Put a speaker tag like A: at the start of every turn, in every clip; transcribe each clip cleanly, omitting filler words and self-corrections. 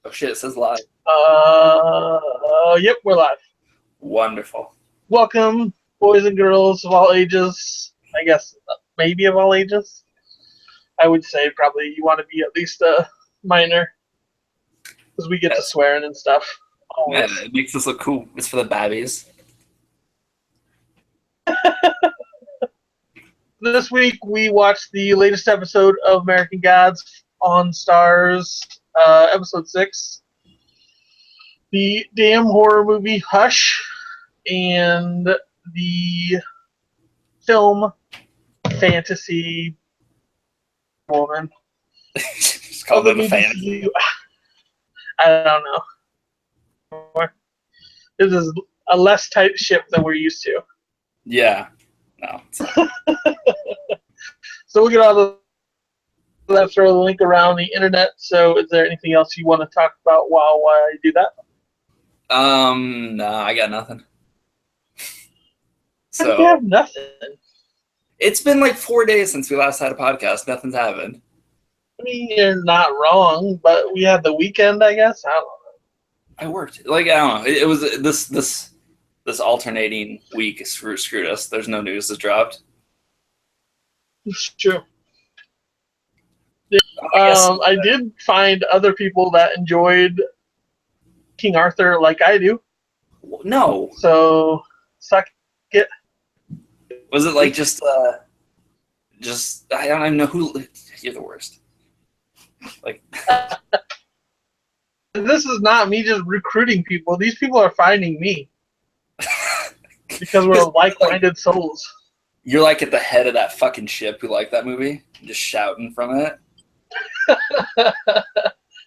A: Oh shit, it says live.
B: Yep, we're live.
A: Wonderful.
B: Welcome, boys and girls of all ages. I guess maybe of all ages. I would say probably you want to be at least a minor, because we get to swearing and stuff.
A: Yeah, it makes us look cool. It's for the babbies.
B: This week we watched the latest episode of American Gods on Stars, episode 6. The damn horror movie Hush, and the film fantasy woman.
A: Just call it a fantasy.
B: I don't know. This is a less tight ship than we're used to.
A: Yeah. No.
B: So we get all that, throw the link around the internet. So is there anything else you want to talk about while I do that?
A: No, I got nothing. So
B: you have nothing.
A: It's been like 4 days since we last had a podcast. Nothing's happened.
B: I mean, you're not wrong, but we had the weekend, I guess. I don't know.
A: I worked. Like, I don't know. It was this alternating week screwed us. There's no news that dropped.
B: It's true. I did find other people that enjoyed King Arthur like I do.
A: No.
B: So, suck it.
A: Was it like just I don't even know who. You're the worst. Like.
B: This is not me just recruiting people. These people are finding me. Because we're like-minded souls.
A: You're like at the head of that fucking ship who like that movie, just shouting from it.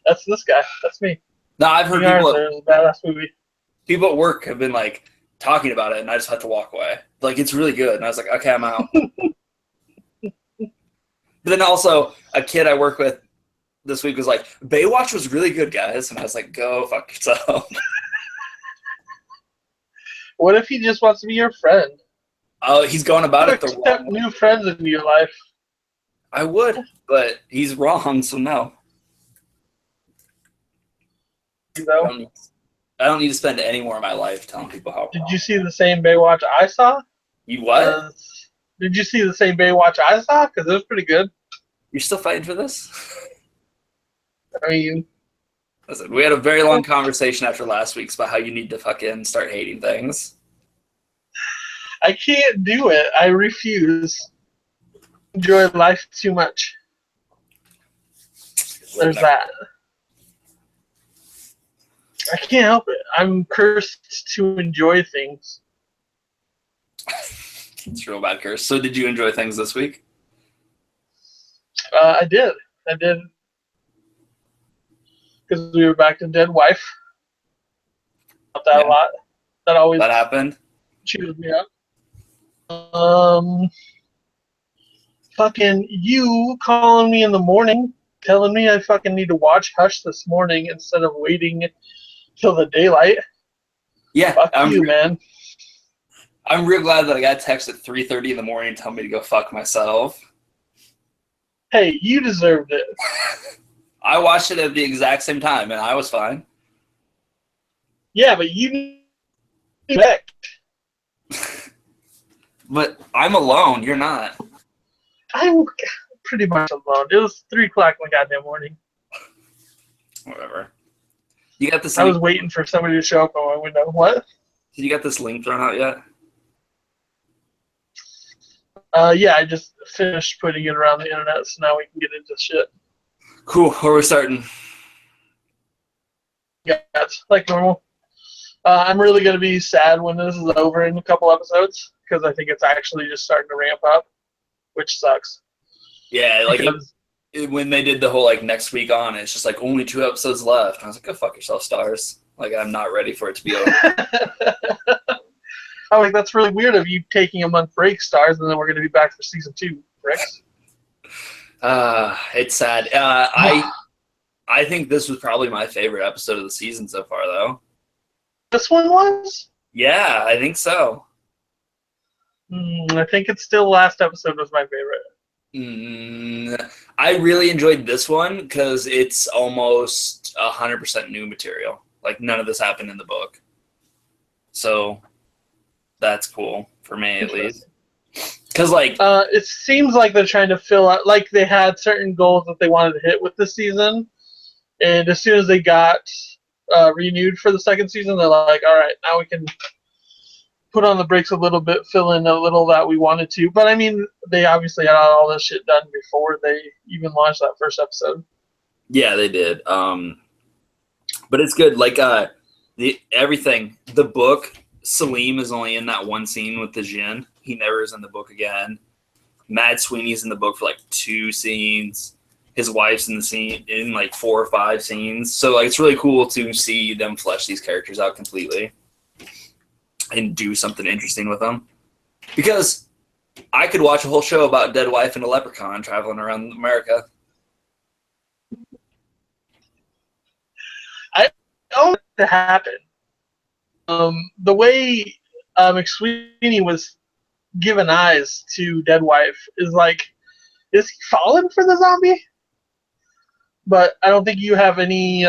B: That's this guy. That's me.
A: No, I've heard
B: it's a badass movie.
A: People at work have been like talking about it, and I just had to walk away. Like, it's really good, and I was like, okay, I'm out. But then also, a kid I work with this week was like, Baywatch was really good, guys, and I was like, go fuck yourself.
B: What if he just wants to be your friend?
A: Oh, he's going about it the wrong way.
B: New friends in your life.
A: I would, but he's wrong, so no.
B: You know?
A: I don't need to spend any more of my life telling people how wrong.
B: Did you see the same Baywatch I saw?
A: You what?
B: Did you see the same Baywatch I saw? Because it was pretty good.
A: You're still fighting for this?
B: I mean...
A: Listen, we had a very long conversation after last week's about how you need to fucking start hating things.
B: I can't do it. I refuse. Enjoy life too much. There's that. I can't help it. I'm cursed to enjoy things.
A: It's a real bad curse. So did you enjoy things this week?
B: I did. Because we were back to Dead Wife. About that a lot. That
A: happened?
B: Cheers me up. Fucking you calling me in the morning, telling me I fucking need to watch Hush this morning instead of waiting till the daylight.
A: Yeah.
B: Fuck you, man.
A: I'm real glad that I got a text at 3:30 in the morning telling me to go fuck myself.
B: Hey, you deserved it.
A: I watched it at the exact same time, and I was fine.
B: Yeah, but you back.
A: But I'm alone. You're not.
B: I'm pretty much alone. It was 3 o'clock in the goddamn morning.
A: Whatever. You got this?
B: I was waiting for somebody to show up on my window. What?
A: Did you got this link thrown out yet?
B: Yeah, I just finished putting it around the internet, so now we can get into shit.
A: Cool. Where are we starting?
B: Yeah, it's like normal. I'm really going to be sad when this is over in a couple episodes, because I think it's actually just starting to ramp up, which sucks.
A: Yeah, like when they did the whole like next week on, it's just like only 2 episodes left. I was like, go fuck yourself, Stars. Like, I'm not ready for it to be over.
B: I'm like, that's really weird of you taking a month break, Stars, and then we're going to be back for season 2, Rex.
A: It's sad. I think this was probably my favorite episode of the season so far, though.
B: This one was?
A: Yeah, I think so.
B: I think it's still last episode was my favorite.
A: I really enjoyed this one because it's almost 100% new material. Like none of this happened in the book, so that's cool for me at least. Because
B: it seems like they're trying to fill out, like they had certain goals that they wanted to hit with this season, and as soon as they got renewed for the second season, they're like, all right, now we can put on the brakes a little bit, fill in a little that we wanted to. But I mean, they obviously had all this shit done before they even launched that first episode.
A: yeah, they did. But it's good. Like everything. The book, Salim is only in that one scene with the Jinn. He never is in the book again. Mad Sweeney's in the book for like 2 scenes. His wife's in the scene in like 4 or 5 scenes. So like it's really cool to see them flesh these characters out completely and do something interesting with them. Because I could watch a whole show about a dead wife and a leprechaun traveling around America.
B: I don't want it to happen. The way McSweeney was given eyes to dead wife is like, is he falling for the zombie? But I don't think you have any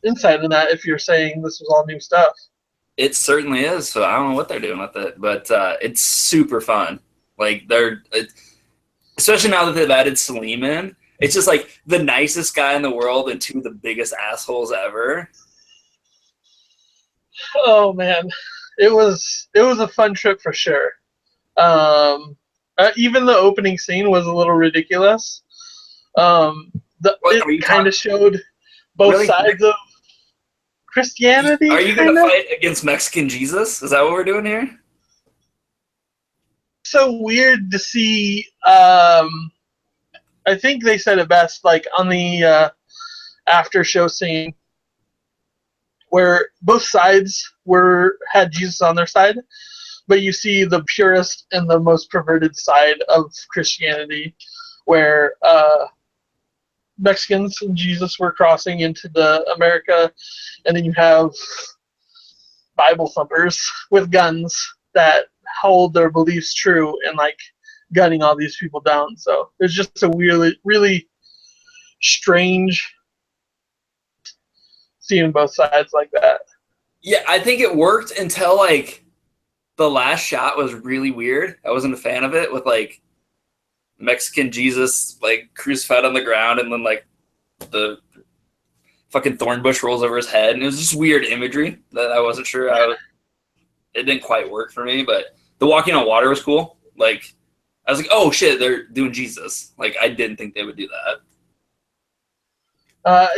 B: insight in that if you're saying this was all new stuff.
A: It certainly is. So I don't know what they're doing with it, but it's super fun. Like especially now that they've added Salim in, it's just like the nicest guy in the world and 2 of the biggest assholes ever.
B: Oh man, it was a fun trip for sure. Even the opening scene was a little ridiculous. It kind of showed both
A: really?
B: sides of Christianity.
A: Are you going to fight against Mexican Jesus? Is that what we're doing here?
B: So weird to see. I think they said it best, like on the after show scene, where both sides had Jesus on their side, but you see the purest and the most perverted side of Christianity, where Mexicans and Jesus were crossing into the America, and then you have Bible thumpers with guns that hold their beliefs true and like gunning all these people down. So there's just a really strange seeing both sides like that.
A: Yeah, I think it worked until like the last shot was really weird. I wasn't a fan of it with like Mexican Jesus like crucified on the ground and then like the fucking thorn bush rolls over his head, and it was just weird imagery that I wasn't sure it didn't quite work for me. But the walking on water was cool. Like I was like, oh shit, they're doing Jesus. Like I didn't think they would do
B: that.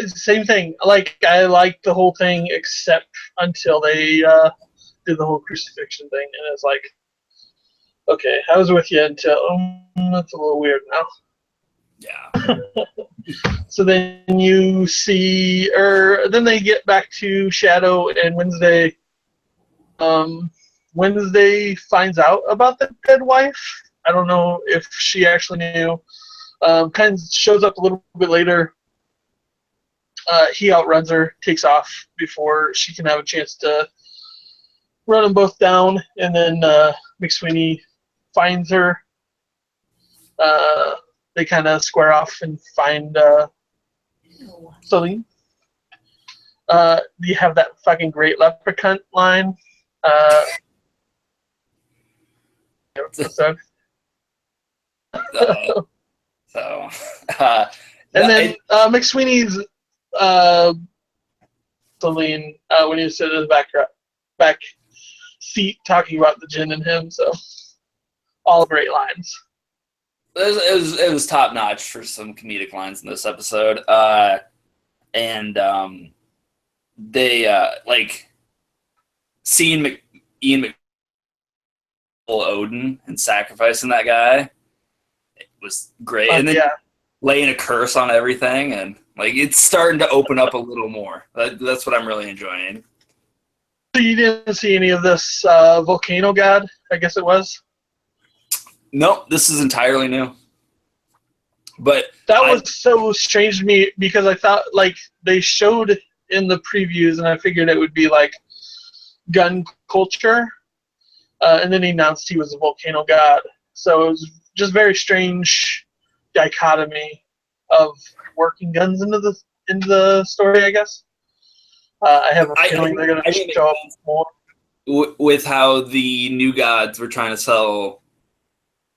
B: Same thing. Like I liked the whole thing except until they did the whole crucifixion thing, and it's like, okay, I was with you until that's a little weird now.
A: Yeah.
B: So then you see, then they get back to Shadow and Wednesday. Wednesday finds out about the dead wife. I don't know if she actually knew. Kind of shows up a little bit later. He outruns her, takes off before she can have a chance to run them both down, and then McSweeney finds her. They kind of square off and find Celine. You have that fucking great leprechaun line. And then McSweeney's Celine when he was sitting in the back seat talking about the Jinn and him. So all great lines.
A: It was top notch for some comedic lines in this episode, and they like seeing Ian Odin and sacrificing that guy. It was great, and then laying a curse on everything, and like it's starting to open up a little more. That's what I'm really enjoying.
B: So you didn't see any of this volcano god? I guess it was.
A: Nope, this is entirely new. But
B: that was so strange to me because I thought like they showed in the previews, and I figured it would be like gun culture, and then he announced he was a volcano god. So it was just very strange dichotomy of working guns into the story, I guess. I have a feeling they're going to show up more.
A: With how the New Gods were trying to sell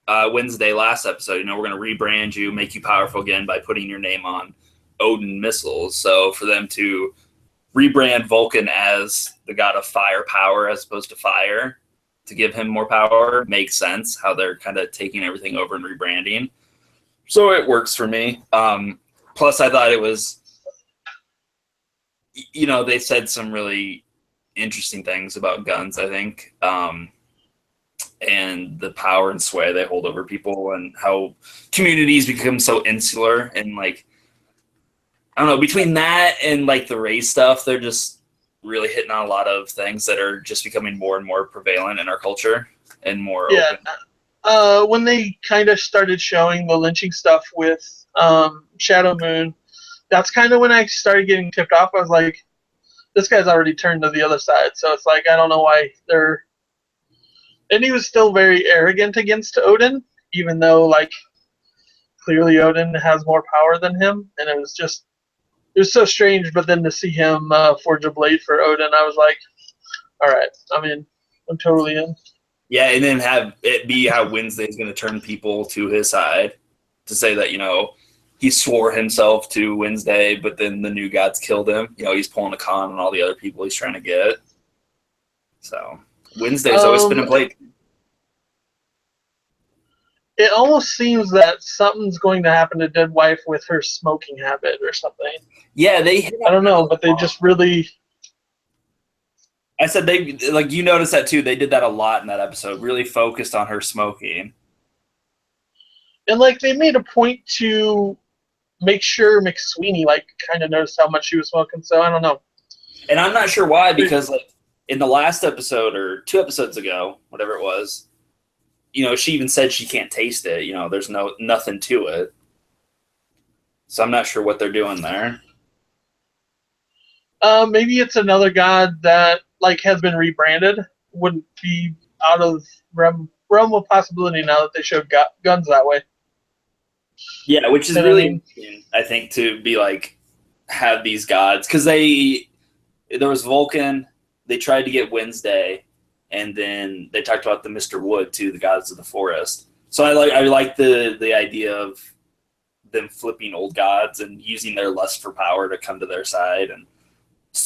A: Wednesday last episode, we're going to rebrand you, make you powerful again by putting your name on Odin missiles. So for them to rebrand Vulcan as the god of fire power as opposed to fire to give him more power makes sense, how they're kind of taking everything over and rebranding. So it works for me. Plus, I thought it was, they said some really interesting things about guns, I think, and the power and sway they hold over people and how communities become so insular and I don't know, between that and the race stuff, they're just really hitting on a lot of things that are just becoming more and more prevalent in our culture and more open.
B: When they kind of started showing the lynching stuff with Shadow Moon, that's kind of when I started getting tipped off. I was like, this guy's already turned to the other side, so it's I don't know why they're... And he was still very arrogant against Odin, even though, clearly Odin has more power than him, and it was so strange, but then to see him forge a blade for Odin, I was like, all right, I'm totally in.
A: Yeah, and then have it be how Wednesday's going to turn people to his side to say that, he swore himself to Wednesday, but then the New Gods killed him. He's pulling a con on all the other people he's trying to get. So Wednesday's always been in play.
B: It almost seems that something's going to happen to Dead Wife with her smoking habit or something.
A: Yeah,
B: I don't know, but they just really...
A: I said they, you noticed that too. They did that a lot in that episode, really focused on her smoking.
B: And, they made a point to make sure McSweeney, kind of noticed how much she was smoking, so I don't know.
A: And I'm not sure why, because, in the last episode, or 2 episodes ago, whatever it was, she even said she can't taste it. There's nothing to it. So I'm not sure what they're doing there.
B: Maybe it's another god that, has been rebranded. Wouldn't be out of realm of possibility now that they showed guns that way.
A: Yeah, which is really interesting, I think, to be have these gods, because there was Vulcan, they tried to get Wednesday, and then they talked about the Mr. Wood too, the gods of the forest. So I like the idea of them flipping old gods and using their lust for power to come to their side, and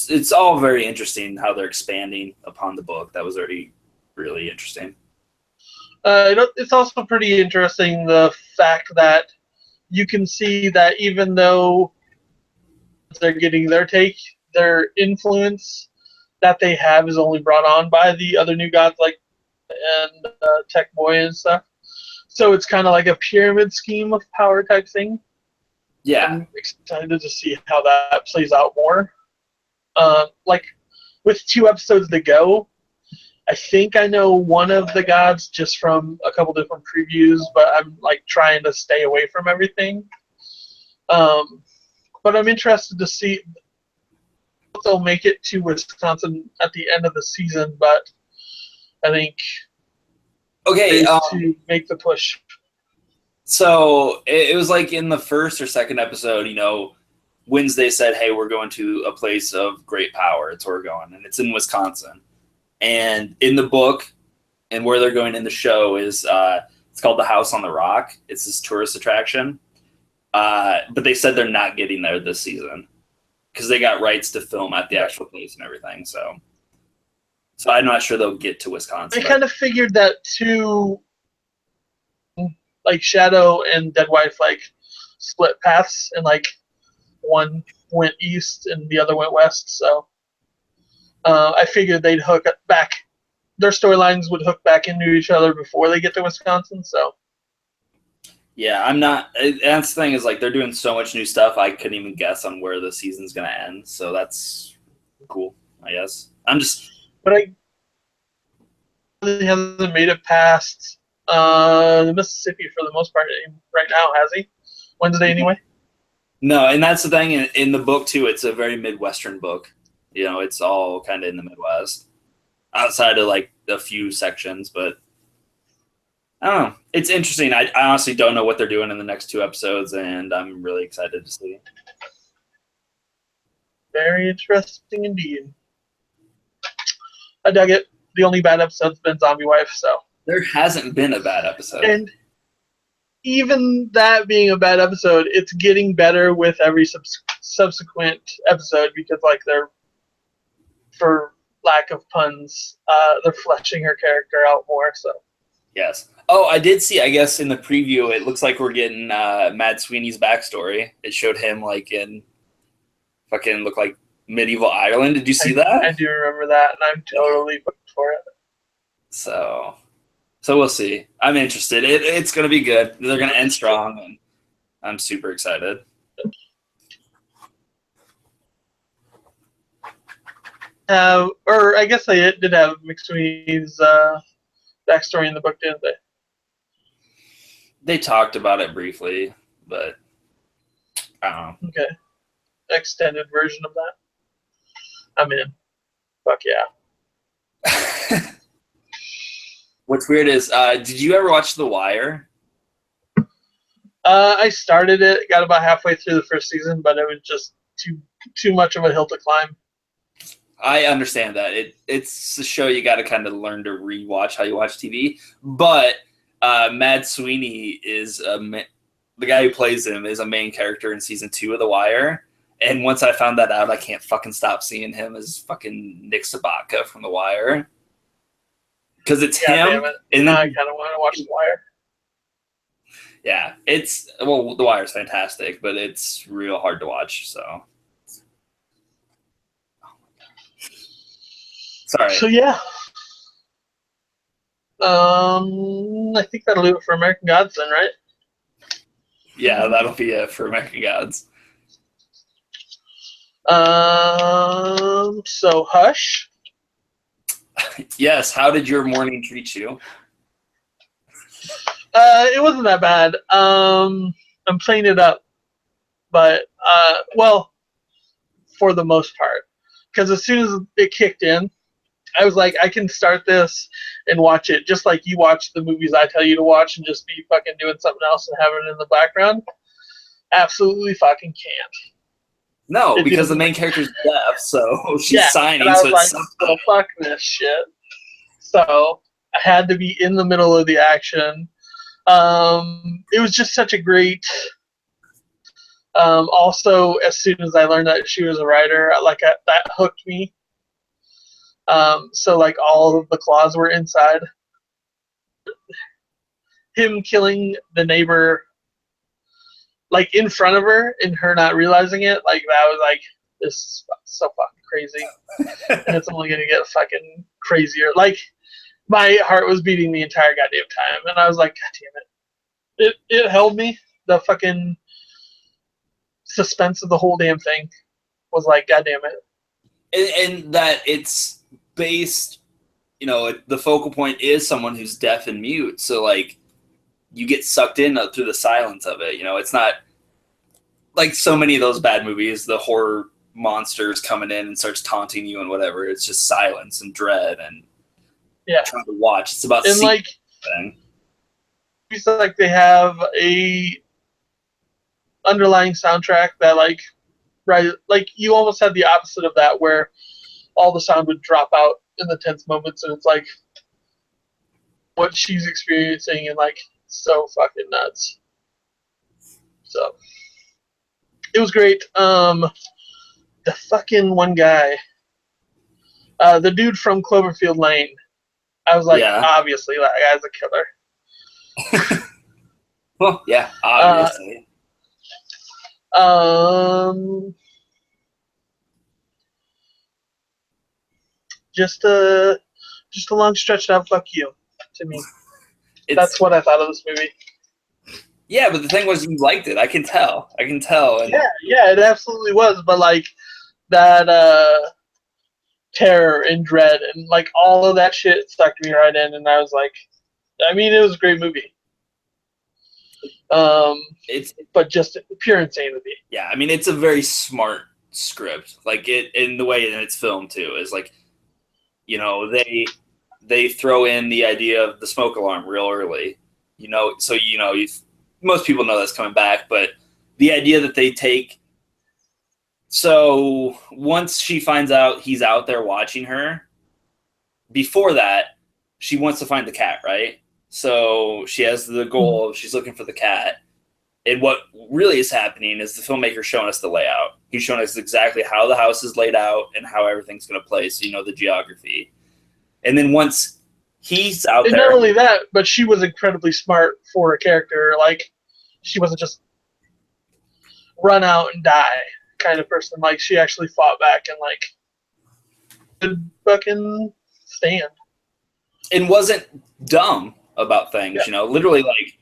A: it's all very interesting how they're expanding upon the book. That was already really interesting.
B: It's also pretty interesting the fact that you can see that even though they're getting their take, their influence that they have is only brought on by the other new gods and Tech Boy and stuff. So it's kind of like a pyramid scheme of power type thing.
A: Yeah.
B: I'm excited to see how that plays out more. With 2 episodes to go, I think I know one of the gods just from a couple different previews, but I'm trying to stay away from everything. But I'm interested to see if they'll make it to Wisconsin at the end of the season, but I think to make the push.
A: So it was in the first or second episode, Wednesday said, hey, we're going to a place of great power. It's where we're going, and it's in Wisconsin. And in the book, and where they're going in the show is it's called the House on the Rock. It's this tourist attraction. But they said they're not getting there this season because they got rights to film at the actual place and everything. So I'm not sure they'll get to Wisconsin.
B: I kind of figured that too. Shadow and Dead Wife split paths, and one went east and the other went west. So I figured they'd hook back. Their storylines would hook back into each other before they get to Wisconsin. So
A: yeah, I'm not. That's the thing is they're doing so much new stuff. I couldn't even guess on where the season's gonna end. So that's cool, I guess.
B: But he hasn't made it past the Mississippi for the most part right now, has he? Wednesday anyway.
A: No, and that's the thing in the book too. It's a very Midwestern book. It's all kind of in the Midwest, outside of a few sections. But I don't know. It's interesting. I honestly don't know what they're doing in the next 2 episodes, and I'm really excited to see.
B: Very interesting indeed. I dug it. The only bad episode's been Zombie Wife, so.
A: There hasn't been a bad episode.
B: And even that being a bad episode, it's getting better with every subsequent episode because, like, they're, for lack of puns, they're fleshing her character out more, so.
A: Yes. Oh, I did see, I guess, in the preview, it looks like we're getting Mad Sweeney's backstory. It showed him, like, in fucking look like medieval Ireland. Did you see that?
B: I do remember that, and I'm totally booked for it.
A: So we'll see. I'm interested. It's going to be good. They're going to end strong, and I'm super excited.
B: Or I guess they did have McSweeney's backstory in the book, didn't they?
A: They talked about it briefly, but I don't know.
B: Okay. Extended version of that. I'm in. Fuck yeah.
A: What's weird is, did you ever watch The Wire?
B: I started it, got about halfway through the first season, but it was just too much of a hill to climb.
A: I understand that. It's a show you got to kind of learn to rewatch how you watch TV. But Mad Sweeney is the guy who plays him is a main character in season 2 of The Wire. And once I found that out, I can't fucking stop seeing him as fucking Nick Sabatka from The Wire. Because it's him.
B: Damn it. And now I kind of want to watch The Wire.
A: Yeah, The Wire's fantastic, but it's real hard to watch. So, sorry.
B: So yeah. I think that'll do it for American Gods then, right?
A: Yeah, that'll be it for American Gods.
B: So Hush.
A: Yes. How did your morning treat you?
B: It wasn't that bad. I'm playing it up, but well, for the most part, because as soon as it kicked in, I was like, I can start this and watch it just like you watch the movies I tell you to watch and just be fucking doing something else and having it in the background. Absolutely fucking can't.
A: No, because the main character's deaf, so she's signing.
B: And I was
A: so
B: like, oh, fuck this shit. So I had to be in the middle of the action. It was just such a great. Also, as soon as I learned that she was a writer, that hooked me. So like all of the claws were inside. Him killing the neighbor, like in front of her, and her not realizing it, like that was like, this is so fucking crazy, and it's only gonna get fucking crazier. Like my heart was beating the entire goddamn time, and I was like, God damn it! It held me. The fucking suspense of the whole damn thing was like, God damn
A: it. And that it's based, the focal point is someone who's deaf and mute, so like you get sucked in through the silence of it. It's not like so many of those bad movies, the horror monsters coming in and starts taunting you and whatever. It's just silence and dread and trying to watch. It's about
B: and like
A: thing.
B: It's like they have a underlying soundtrack that like you almost had the opposite of that where all the sound would drop out in the tense moments, and it's like what she's experiencing and like so fucking nuts. So it was great. The fucking one guy, the dude from Cloverfield Lane, I was like, obviously that guy's a killer.
A: Well, yeah, obviously.
B: Just a long stretched out fuck you to me. That's what I thought of this movie.
A: Yeah, but the thing was, you liked it. I can tell. And
B: yeah, it absolutely was. But like that terror and dread and like all of that shit sucked me right in, and I was like, I mean, it was a great movie. But just pure insanity.
A: Yeah, I mean, it's a very smart script. Like it in the way that it's filmed too is like, they throw in the idea of the smoke alarm real early. most people know that's coming back, but the idea that they take. So once she finds out he's out there watching her, before that, she wants to find the cat, right? So she has the goal. She's looking for the cat. And what really is happening is the filmmaker showing us the layout. He's showing us exactly how the house is laid out and how everything's going to play, so you know the geography. And then once he's out there...
B: Not only that, but she was incredibly smart for a character. Like, she wasn't just run out and die kind of person. Like, she actually fought back and, like, could fucking stand.
A: And wasn't dumb about things, literally, like,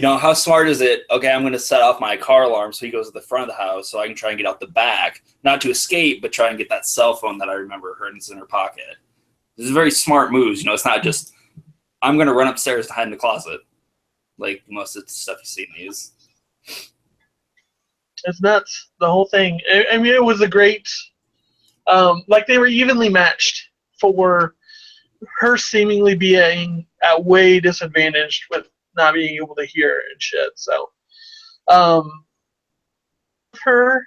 A: how smart is it? Okay, I'm going to set off my car alarm so he goes to the front of the house so I can try and get out the back. Not to escape, but try and get that cell phone that I remember her in her pocket. This is very smart moves. It's not just, I'm going to run upstairs to hide in the closet. Like most of the stuff you see in these.
B: It's nuts. The whole thing. I mean, it was a great... like, they were evenly matched for her seemingly being at way disadvantaged with not being able to hear and shit. So, her,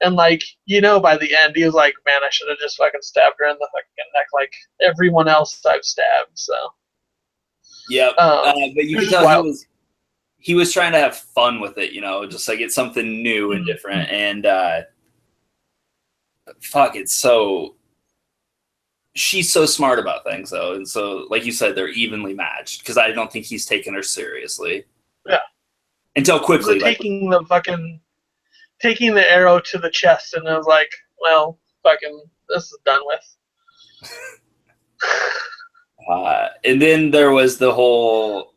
B: and like, by the end, he was like, man, I should have just fucking stabbed her in the fucking neck like everyone else I've stabbed. So,
A: yeah, but you can tell he was trying to have fun with it, just like it's something new and different. And she's so smart about things, though, and so, like you said, they're evenly matched because I don't think he's taking her seriously.
B: Yeah.
A: Until quickly,
B: taking the arrow to the chest, and I was like, well, fucking, this is done with.
A: And then there was the whole.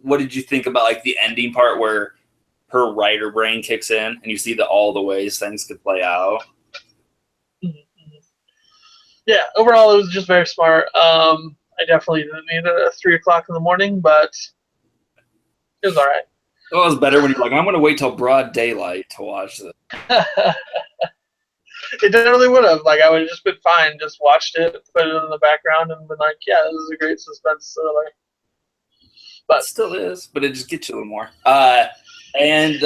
A: What did you think about like the ending part where her writer brain kicks in and you see all the ways things could play out?
B: Yeah, overall it was just very smart. I definitely didn't need it at 3 o'clock in the morning, but it was all right.
A: It was better when you're like, I'm going to wait till broad daylight to watch this.
B: It definitely would have. Like, I would have just been fine, just watched it, put it in the background, and been like, yeah, this is a great suspense thriller.
A: But it still is, but it just gets you a little more. And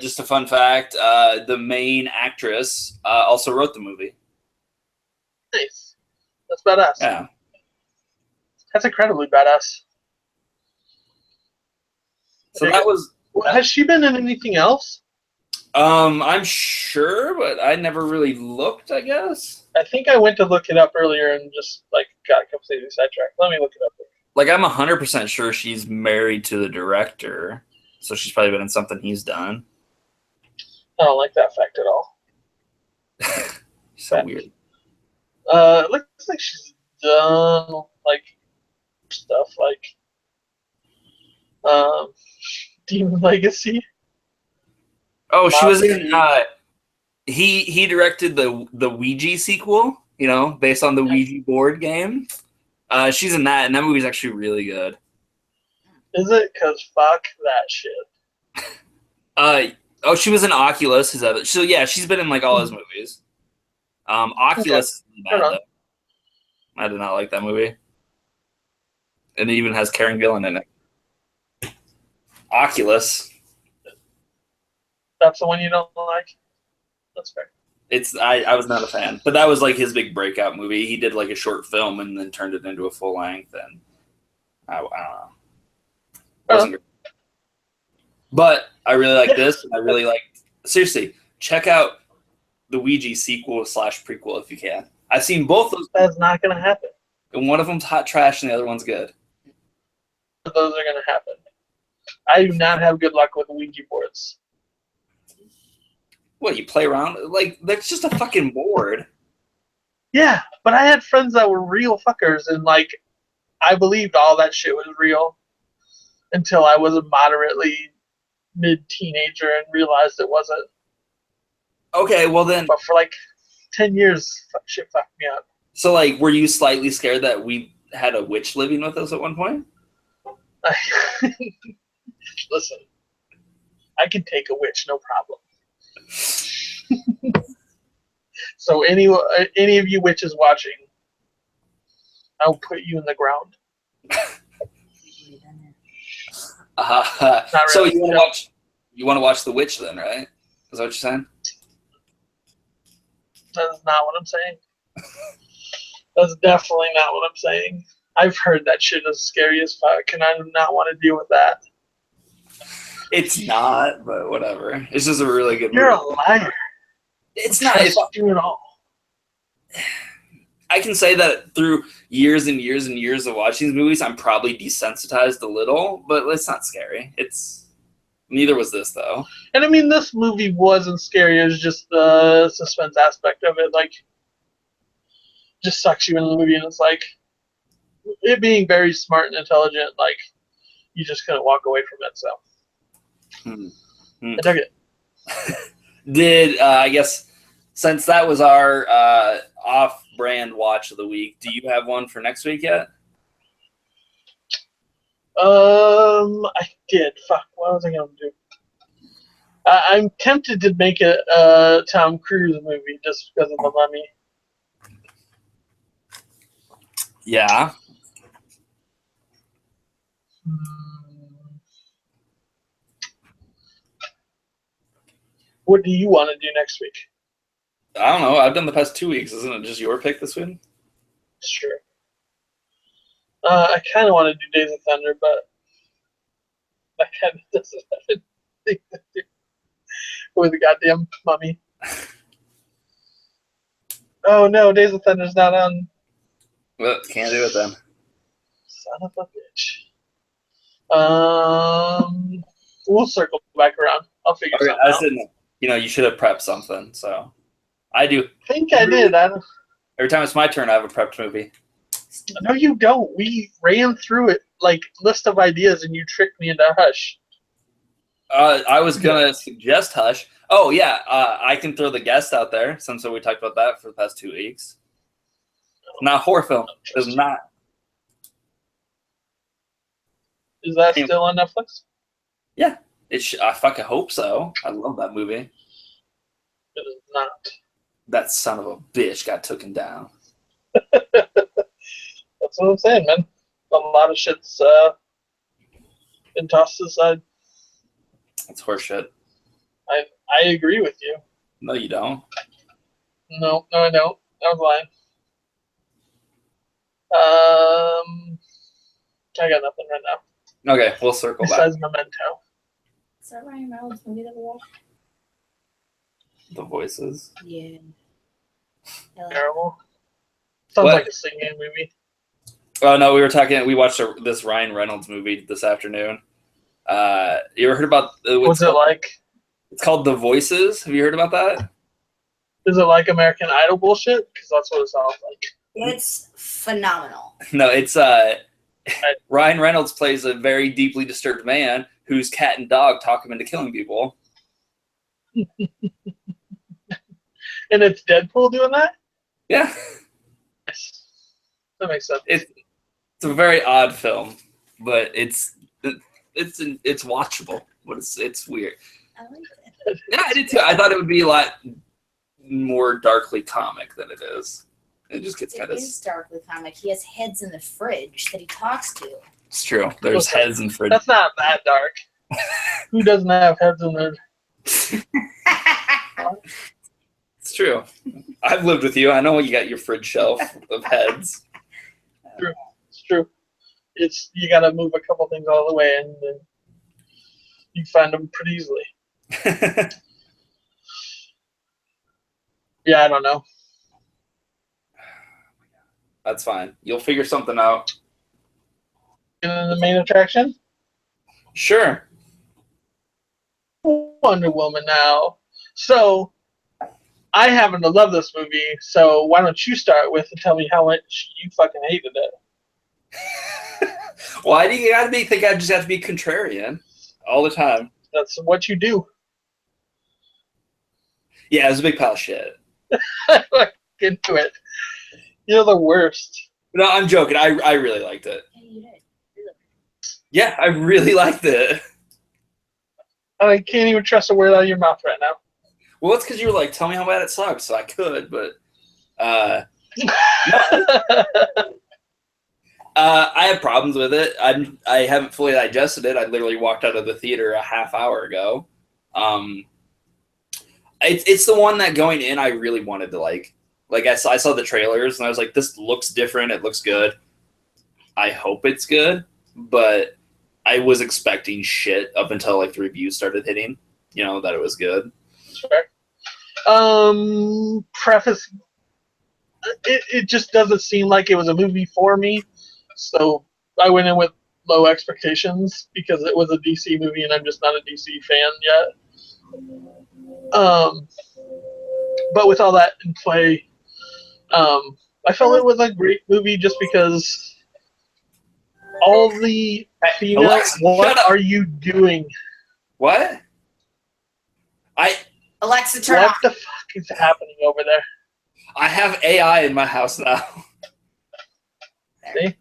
A: just a fun fact, the main actress also wrote the movie.
B: Nice. That's badass.
A: Yeah.
B: That's incredibly badass.
A: So that was...
B: Has she been in anything else?
A: I'm sure, but I never really looked, I guess.
B: I think I went to look it up earlier and just, like, got completely sidetracked. Let me look it up.
A: Like, I'm 100% sure she's married to the director, so she's probably been in something he's done.
B: I don't like that fact at all.
A: So weird.
B: It looks like she's done, like, stuff like Demon Legacy.
A: Oh, she was in. He directed the Ouija sequel, based on the Ouija board game. She's in that, and that movie's actually really good.
B: Is it? Because fuck that shit.
A: She was in Oculus. So yeah, she's been in like all his movies. Oculus is bad, though. I did not like that movie. And it even has Karen Gillan in it. Oculus.
B: That's the one you don't like? That's fair.
A: I was not a fan. But that was like his big breakout movie. He did like a short film and then turned it into a full length, and I don't know. Wasn't great. But I really like this. I really like... Seriously, check out the Ouija sequel / prequel if you can. I've seen both those.
B: That's not going to happen.
A: And one of them's hot trash and the other one's good.
B: Those are going to happen. I do not have good luck with Ouija boards.
A: What, you play around? Like, that's just a fucking board.
B: Yeah, but I had friends that were real fuckers, and, like, I believed all that shit was real until I was a moderately mid-teenager and realized it wasn't.
A: Okay, well then...
B: But for, like, 10 years, shit fucked me up.
A: So, like, were you slightly scared that we had a witch living with us at one point?
B: Listen, I can take a witch, no problem. So any of you witches watching, I'll put you in the ground. Not
A: So
B: really.
A: you want to watch The Witch then, right? Is that what you're saying?
B: That is not what I'm saying. That's definitely not what I'm saying. I've heard that shit is scary as fuck, and I do not want to deal with that.
A: It's not, but whatever. It's just a really good
B: You're
A: movie.
B: a liar.
A: It's
B: I
A: not.
B: don't trust you at all.
A: I can say that through years and years and years of watching these movies, I'm probably desensitized a little, but it's not scary. Neither was this though.
B: And I mean, this movie wasn't scary. It was just the suspense aspect of it. Like, just sucks you in the movie, and it's like it being very smart and intelligent. Like, you just couldn't walk away from it. So I took it.
A: Did I guess since that was our off-brand watch of the week, do you have one for next week yet?
B: I did. Fuck. What was I gonna do? I'm tempted to make it a Tom Cruise movie just because of the Mummy.
A: Yeah.
B: What do you want to do next week?
A: I don't know. I've done the past 2 weeks. Isn't it just your pick this week?
B: Sure. I kind of want to do Days of Thunder, but that kind of doesn't have anything to do with the goddamn Mummy. Oh no, Days of Thunder's not on.
A: Well, can't do it then.
B: Son of a bitch. We'll circle back around. I'll figure something out.
A: Didn't. You should have prepped something. So I do.
B: I think I did.
A: Every time it's my turn, I have a prepped movie.
B: No, you don't. We ran through it like list of ideas, and you tricked me into Hush.
A: I was gonna suggest Hush. Oh yeah, I can throw the guest out there since we talked about that for the past 2 weeks. Not a horror film. It's not.
B: Is that still on Netflix?
A: Yeah, I fucking hope so. I love that movie.
B: It is not.
A: That son of a bitch got taken down.
B: That's what I'm saying, man. A lot of shit's been tossed aside.
A: It's horseshit.
B: I agree with you.
A: No, you don't.
B: No, I don't. I was lying. I got nothing right now.
A: Okay, we'll circle back.
B: Besides Memento.
C: Is that Ryan Reynolds movie that we watched?
A: The Voices.
C: Yeah.
B: Terrible. Sounds like a singing movie.
A: Oh no, we watched this Ryan Reynolds movie this afternoon. You ever heard about?
B: What's it like?
A: It's called The Voices. Have you heard about that?
B: Is it like American Idol bullshit? Because that's what it sounds like.
C: It's phenomenal.
A: No, it's Ryan Reynolds plays a very deeply disturbed man whose cat and dog talk him into killing people.
B: And it's Deadpool doing that?
A: Yeah.
B: That makes sense.
A: It's a very odd film, but it's watchable. But it's weird.
C: I like it.
A: Yeah, I did too. I thought it would be a lot more darkly comic than it is. It just gets kind of.
C: It is darkly comic. He has heads in the fridge that he talks to.
A: It's true. There's heads in fridge.
B: That's not that dark. Who doesn't have heads in their?
A: It's true. I've lived with you. I know you got your fridge shelf of heads.
B: It's true. You got to move a couple things out of the way, and then you find them pretty easily. Yeah, I don't know.
A: That's fine. You'll figure something out.
B: And the main attraction?
A: Sure.
B: Wonder Woman now. So, I happen to love this movie, so why don't you start with and tell me how much you fucking hated it?
A: Why do you gotta think I just have to be contrarian all the time?
B: That's what you do.
A: Yeah, it was a big pile of shit.
B: Into it. You're the worst.
A: No, I'm joking. I really liked it.
C: Yeah, you did.
A: Yeah, I really liked it.
B: I can't even trust a word out of your mouth right now.
A: Well, it's because you were like, tell me how bad it sucks, so I could, but no. I have problems with it. I haven't fully digested it. I literally walked out of the theater a half hour ago. It's the one that going in I really wanted to like. Like I saw the trailers and I was like, this looks different. It looks good. I hope it's good, but I was expecting shit up until like the reviews started hitting. You know that it was good.
B: Sure. Preface. It just doesn't seem like it was a movie for me, so I went in with low expectations because it was a DC movie and I'm just not a DC fan yet. But with all that in play, I felt it was a great movie just because all the female.
A: Alexa,
B: what are you doing?
A: What?
C: Alexa, turn
B: What
C: off.
B: the fuck is happening over there?
A: I have AI in my house now.
B: See?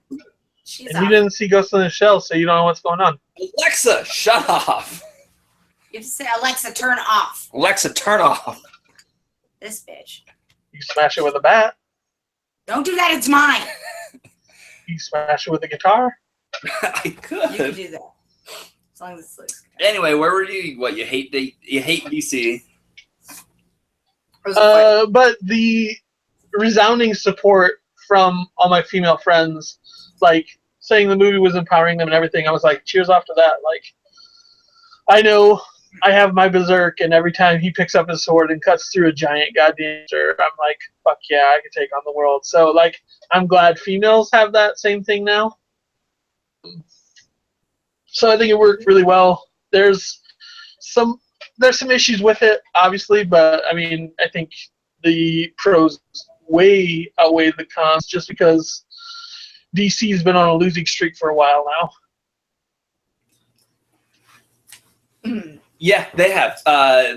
C: She's
B: And
C: off.
B: you didn't see Ghost in the Shell, so you don't know what's going on.
A: Alexa, shut off.
C: You have to say, Alexa, turn off.
A: Alexa, turn off.
C: This bitch.
B: You smash it with a bat.
C: Don't do that. It's mine.
B: You smash it with a guitar.
A: I
C: You can
A: could.
C: do that. As long as it's looks good.
A: Anyway, where were you? What you hate? You hate DC?
B: But the resounding support from all my female friends, like saying the movie was empowering them and everything, I was like, cheers off to that. Like, I know I have my berserk, and every time he picks up his sword and cuts through a giant goddamn monster, I'm like, fuck yeah, I can take on the world. So, like, I'm glad females have that same thing now. So I think it worked really well. There's some issues with it, obviously, but I mean, I think the pros way outweigh the cons just because DC's been on a losing streak for a while now.
A: Yeah, they have.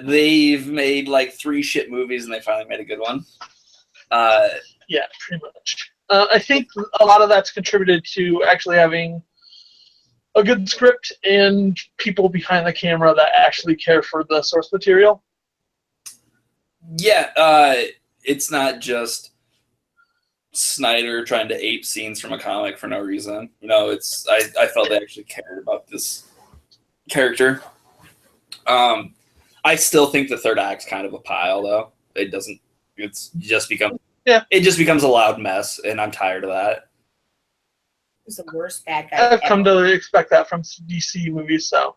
A: They've made like 3 shit movies, and they finally made a good one.
B: Yeah, pretty much. I think a lot of that's contributed to actually having a good script and people behind the camera that actually care for the source material.
A: Yeah, it's not just Snyder trying to ape scenes from a comic for no reason. You know, it's I felt they actually cared about this character. I still think the third act's kind of a pile, though. It doesn't. It just becomes a loud mess, and I'm tired of that.
C: Who's the worst bad guy
B: I've come to expect that from DC movies, so.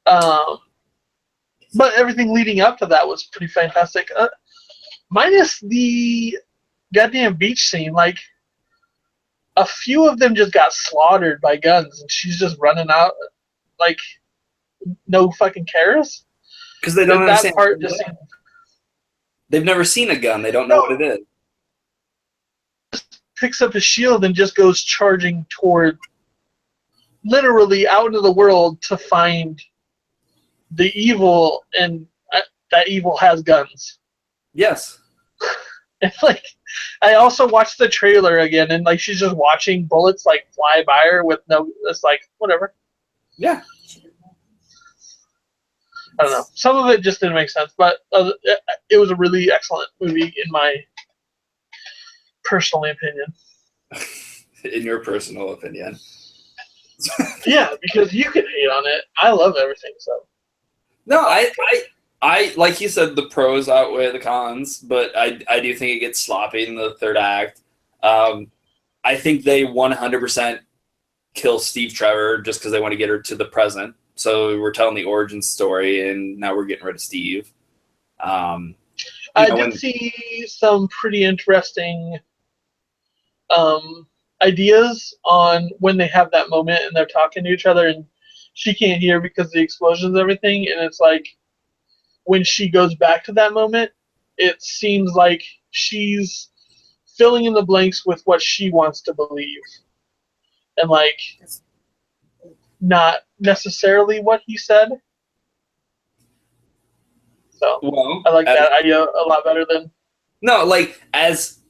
B: But everything leading up to that was pretty fantastic. Minus the goddamn beach scene, like, a few of them just got slaughtered by guns, and she's just running out, like, no fucking cares.
A: Because they don't understand.
B: That part just seemed,
A: they've never seen a gun. They don't know what it is.
B: picks up his shield and just goes charging toward, literally out into the world to find the evil, and that evil has guns.
A: Yes.
B: And like, I also watched the trailer again, and like she's just watching bullets like fly by her with no. It's like whatever.
A: Yeah.
B: I don't know. Some of it just didn't make sense, but it was a really excellent movie in my personal opinion.
A: In your personal opinion.
B: Yeah, because you can hate on it. I love everything. So.
A: No, I like you said, the pros outweigh the cons, but I do think it gets sloppy in the third act. I think they 100% kill Steve Trevor just because they want to get her to the present. So we're telling the origin story, and now we're getting rid of Steve. I
B: did see some pretty interesting ideas on when they have that moment and they're talking to each other, and she can't hear because of the explosions and everything. And it's like when she goes back to that moment, it seems like she's filling in the blanks with what she wants to believe, and like not necessarily what he said. So I like that idea a lot better than.
A: No, like, as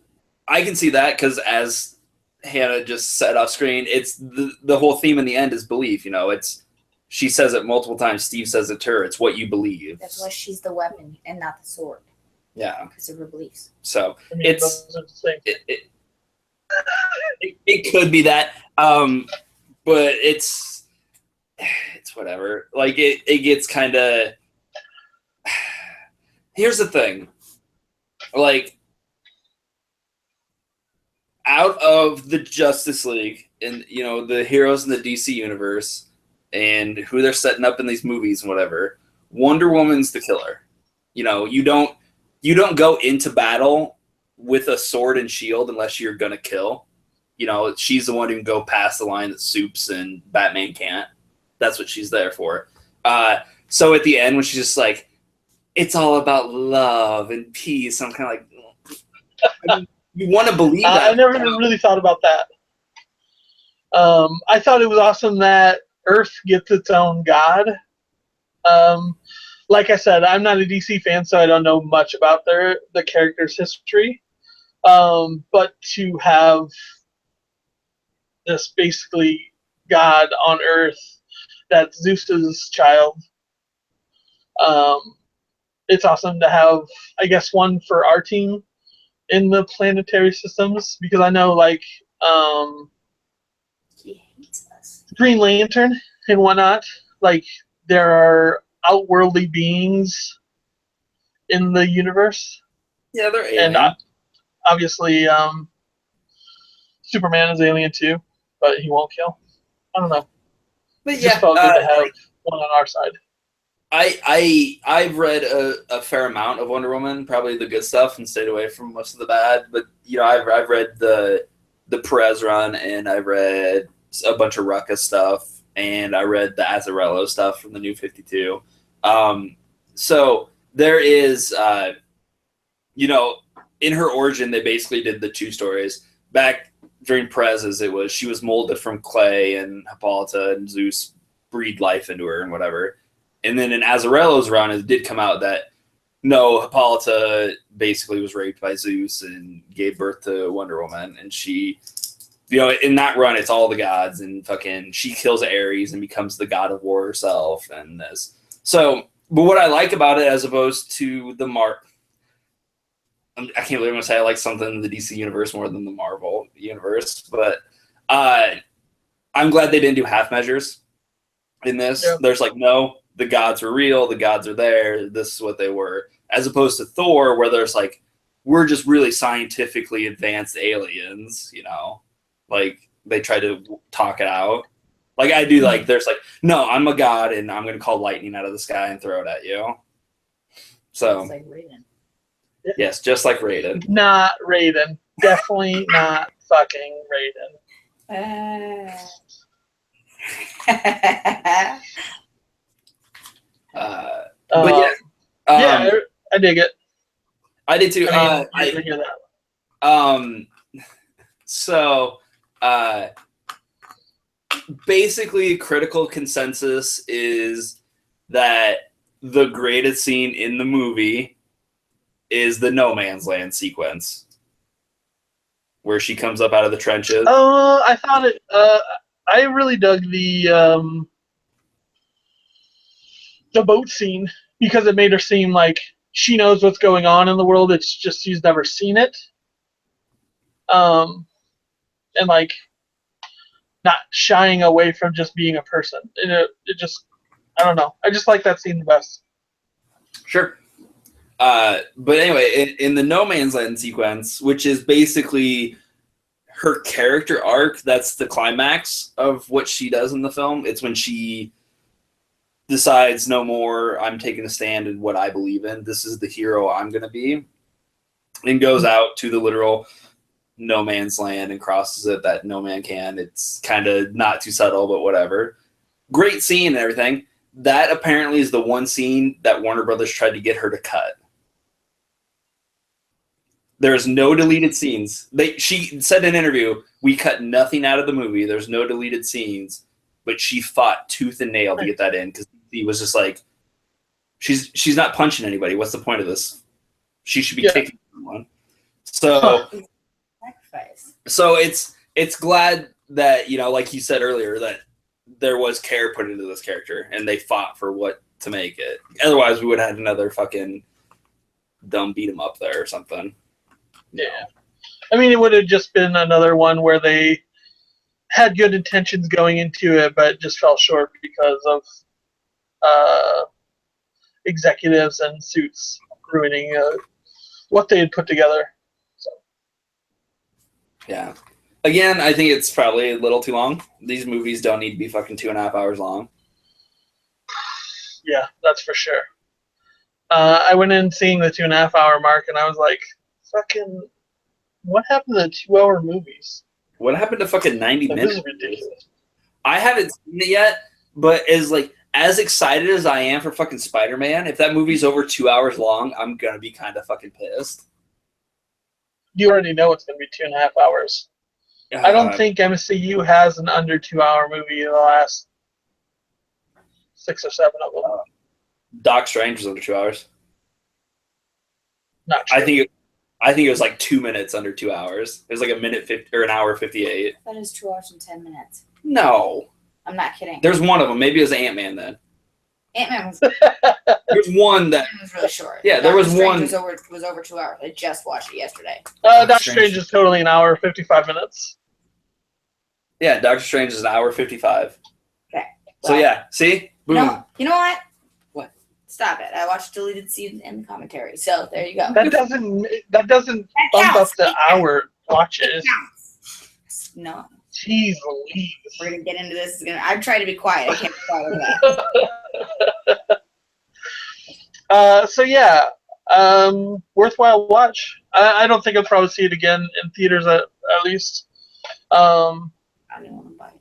A: I can see that, because as Hannah just said off screen, it's the whole theme in the end is belief. You know, it's she says it multiple times. Steve says it to her. It's what you believe.
C: That's why she's the weapon and not the sword.
A: Yeah,
C: because of her beliefs.
A: So
B: I mean,
A: it's It could be that, but it's whatever. Like it gets kind of. Here's the thing, like out of the Justice League and the heroes in the DC universe and who they're setting up in these movies and whatever, Wonder Woman's the killer. You don't go into battle with a sword and shield unless you're gonna kill. She's the one who can go past the line that Supes and Batman can't. That's what she's there for. So at the end, when she's just like, it's all about love and peace, I'm kind of like, you want to believe that.
B: I never really thought about that. I thought it was awesome that Earth gets its own god. Like I said, I'm not a DC fan, so I don't know much about the character's history. But to have this basically god on Earth that's Zeus's child, it's awesome to have, I guess, one for our team in the planetary systems, because I know
C: He hates us.
B: Green Lantern and whatnot, like there are outworldly beings in the universe.
A: Yeah, they're alien.
B: And obviously Superman is alien too, but he won't kill. I don't know.
A: But
B: It just felt good to have one on our side.
A: I've read a fair amount of Wonder Woman, probably the good stuff, and stayed away from most of the bad. But I've read the Perez run, and I've read a bunch of Rucka stuff, and I read the Azzarello stuff from the New 52. So there is, in her origin, they basically did the two stories. Back during Perez's, she was molded from clay, and Hippolyta and Zeus breathed life into her and whatever. And then in Azzarello's run, it did come out that no, Hippolyta basically was raped by Zeus and gave birth to Wonder Woman. And she, in that run, it's all the gods, and fucking she kills Ares and becomes the god of war herself. And this. So, but what I like about it, as opposed to the I can't believe I'm going to say I like something in the DC universe more than the Marvel universe, but I'm glad they didn't do half measures in this. Yeah. There's no, the gods are real, the gods are there, this is what they were. As opposed to Thor, where there's we're just really scientifically advanced aliens, they try to talk it out. I do, there's no, I'm a god and I'm going to call lightning out of the sky and throw it at you. So,
C: it's like Raiden.
A: Yes, just like Raiden.
B: Not Raiden. Definitely not fucking Raiden.
A: But yeah,
B: I dig it.
A: I did too.
B: I hear that.
A: So, basically, critical consensus is that the greatest scene in the movie is the No Man's Land sequence, where she comes up out of the trenches.
B: Oh, I thought it. I really dug the boat scene, because it made her seem like she knows what's going on in the world. It's just she's never seen it. And not shying away from just being a person. It just, I don't know. I just like that scene the best.
A: Sure. But anyway, in the No Man's Land sequence, which is basically her character arc, that's the climax of what she does in the film. It's when she decides, no more, I'm taking a stand in what I believe in. This is the hero I'm going to be. And goes out to the literal no man's land and crosses it that no man can. It's kind of not too subtle, but whatever. Great scene and everything. That apparently is the one scene that Warner Brothers tried to get her to cut. There's no deleted scenes. She said in an interview, we cut nothing out of the movie. There's no deleted scenes. But she fought tooth and nail to get that in, because he was just like, she's not punching anybody. What's the point of this? She should be kicking someone. So it's glad that, like you said earlier, that there was care put into this character and they fought for what to make it. Otherwise, we would have had another fucking dumb beat 'em up there or something.
B: Yeah. I mean, it would have just been another one where they had good intentions going into it, but just fell short because of executives and suits ruining what they had put together. So.
A: Yeah. Again, I think it's probably a little too long. These movies don't need to be fucking 2.5 hours long.
B: Yeah, that's for sure. I went in seeing the 2.5 hour mark, and I was like, fucking, what happened to the 2 hour movies?
A: What happened to fucking 90
B: Like,
A: minutes?
B: this is ridiculous.
A: I haven't seen it yet, but as excited as I am for fucking Spider-Man, if that movie's over 2 hours long, I'm gonna be kind of fucking pissed.
B: You already know it's going to be 2.5 hours. I don't think MCU has an under 2 hour movie in the last 6 or 7 of them.
A: Doc Strange was under 2 hours.
B: Not true.
A: I think it was like 2 minutes under 2 hours. It was like a minute 50 or an hour 58.
C: That is 2 hours and 10 minutes.
A: No,
C: I'm not kidding.
A: there's one of them. Maybe it was Ant-Man then.
C: Ant-Man was,
A: There's one that
C: was really short.
A: Yeah, there was one-
C: Was over 2 hours. I just watched it yesterday.
B: Doctor Strange is totally an hour 55 minutes.
A: yeah, Doctor Strange is an hour 55.
C: Okay.
A: So
C: Well,
A: yeah, see, boom.
C: No, you know what?
A: What?
C: Stop it! I watched deleted scenes and the commentary. So there you go.
B: That doesn't
C: That
B: bump up
C: counts.
B: the hour watches.
C: That counts. No,
B: Jeez Louise.
C: we're gonna get into this. I'm trying to be quiet. I can't be quiet over that.
B: So yeah, worthwhile watch. I don't think I'll probably see it again in theaters at least.
C: I don't want to buy it.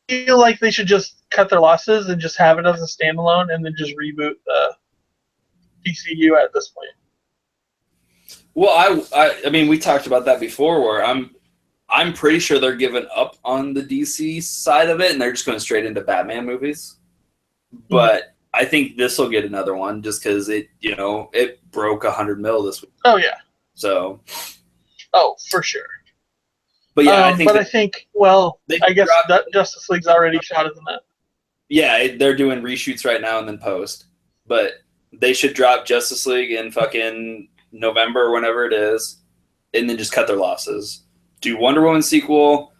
B: I feel like they should just cut their losses and just have it as a standalone, and then just reboot the DCU at this point.
A: Well, I mean, we talked about that before. Where I'm pretty sure they're giving up on the DC side of it, and they're just going straight into Batman movies. But I think this will get another one just because it broke 100 mil this week.
B: Oh yeah.
A: So.
B: Oh, for sure.
A: But yeah, I
B: think. Well, I guess
A: dropped-
B: that Justice League's already shot, isn't it?
A: Yeah, they're doing reshoots right now and then post. But they should drop Justice League in fucking November or whenever it is, and then just cut their losses. Do Wonder Woman sequel.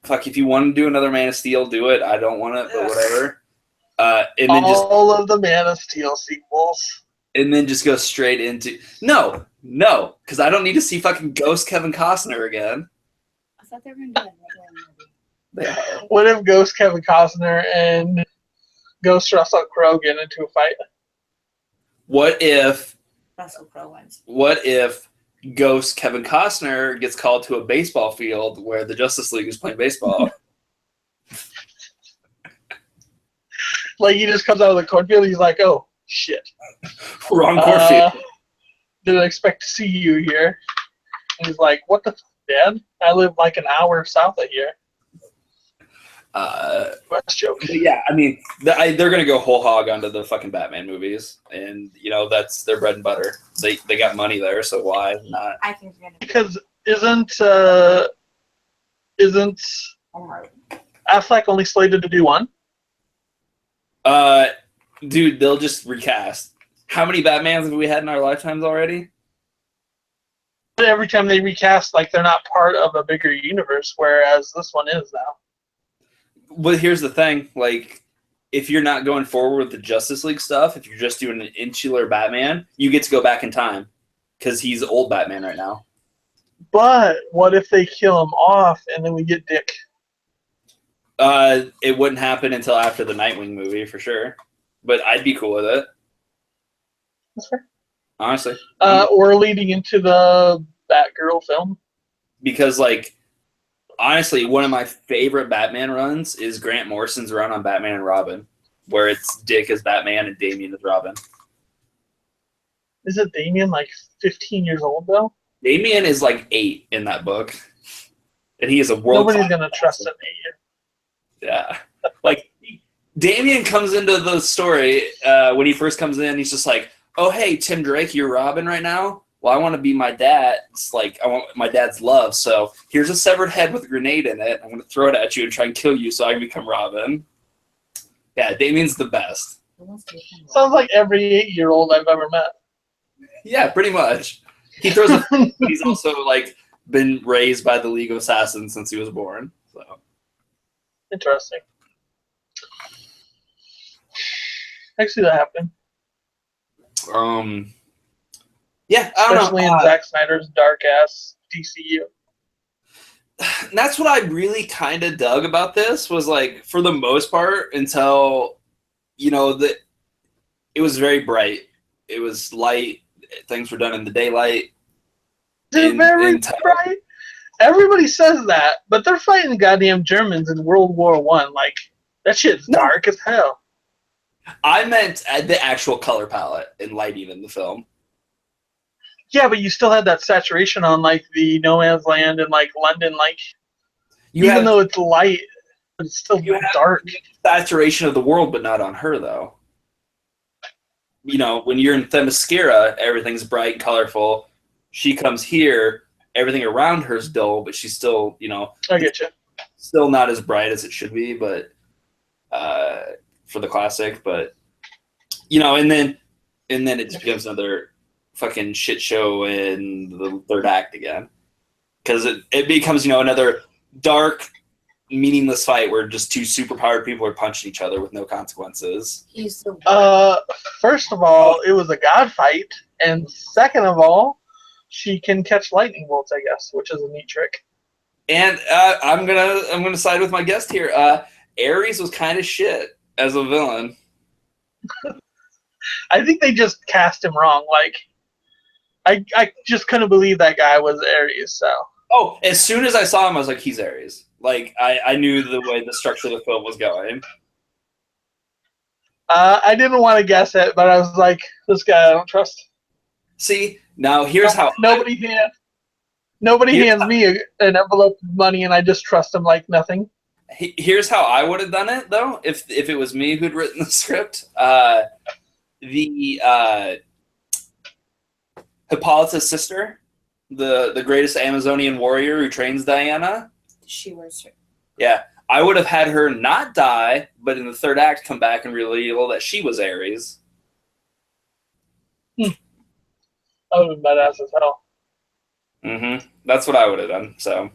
A: Fuck, if you want to do another Man of Steel, do it. I don't want it, but whatever. And then
B: all of the Man of Steel sequels.
A: And then just go straight into no, because I don't need to see fucking Ghost Kevin Costner again.
C: I thought they were gonna do another movie.
B: What if Ghost Kevin Costner and Ghost Russell Crowe get into a fight?
A: What if
C: Russell Crowe wins.
A: What if Ghost Kevin Costner gets called to a baseball field where the Justice League is playing baseball?
B: Like he just comes out of the cornfield, he's like, "Oh shit,
A: Wrong cornfield.
B: Didn't expect to see you here." And he's like, "What the fuck, Dad? I live like an hour south of here." That's joke.
A: But yeah, I mean, they're gonna go whole hog onto the fucking Batman movies, and that's their bread and butter. They got money there, so why not?
C: I think they're gonna.
B: Because isn't Affleck only slated to do one?
A: Dude, they'll just recast. How many Batmans have we had in our lifetimes already?
B: Every time they recast, like they're not part of a bigger universe, whereas this one is now.
A: But here's the thing, like, if you're not going forward with the Justice League stuff, if you're just doing an insular Batman, you get to go back in time because he's old Batman right now.
B: But what if they kill him off and then we get Dick?
A: It wouldn't happen until after the Nightwing movie for sure, but I'd be cool with it.
B: That's fair.
A: Honestly.
B: Or leading into the Batgirl film.
A: Because, like, honestly, one of my favorite Batman runs is Grant Morrison's run on Batman and Robin, where it's Dick as Batman and Damian as Robin.
B: Is it Damian like 15 years old though?
A: Damian is like 8 in that book, and he is a world.
B: Nobody's gonna trust him.
A: Yeah, like Damian comes into the story when he first comes in. He's just like, "Oh, hey, Tim Drake, you're Robin right now. Well, I want to be my dad. It's like I want my dad's love. So here's a severed head with a grenade in it. I'm going to throw it at you and try and kill you so I can become Robin." Yeah, Damian's the best.
B: Sounds like every 8-year-old I've ever met.
A: Yeah, pretty much. He throws a. He's also like been raised by the League of Assassins since he was born. So
B: Interesting. I see that happen.
A: Yeah, I don't
B: Especially
A: know.
B: in Zack Snyder's dark ass DCU.
A: That's what I really kind of dug about this was like for the most part until it was very bright. It was light. Things were done in the daylight.
B: They're very bright. Everybody says that, but they're fighting the goddamn Germans in World War One. Like that shit's dark as hell.
A: I meant the actual color palette and lighting in the film.
B: Yeah, but you still had that saturation on like the No Man's Land and like London, like even though it's light, it's still dark.
A: Saturation of the world, but not on her though. When you're in Themyscira, everything's bright and colorful. She comes here, everything around her is dull, but she's still,
B: I get you.
A: Still not as bright as it should be, but for the classic, but and then it just becomes another fucking shit show in the third act again, because it becomes another dark, meaningless fight where just two superpowered people are punching each other with no consequences.
B: First of all, it was a god fight, and second of all, she can catch lightning bolts, I guess, which is a neat trick.
A: And I'm gonna side with my guest here. Ares was kind of shit as a villain.
B: I think they just cast him wrong. Like, I just couldn't believe that guy was Ares. So.
A: Oh, as soon as I saw him, I was like, he's Ares. Like, I knew the way the structure of the film was going.
B: I didn't want to guess it, but I was like, this guy I don't trust.
A: See, now here's how
B: nobody hands me an envelope of money, and I just trust him like nothing.
A: Here's how I would have done it, though, if it was me who'd written the script. Hippolyta's sister, the greatest Amazonian warrior who trains Diana.
C: She was her.
A: Yeah, I would have had her not die, but in the third act come back and reveal that she was Ares.
B: That would have been badass as hell.
A: Mm-hmm. That's what I would have done. So,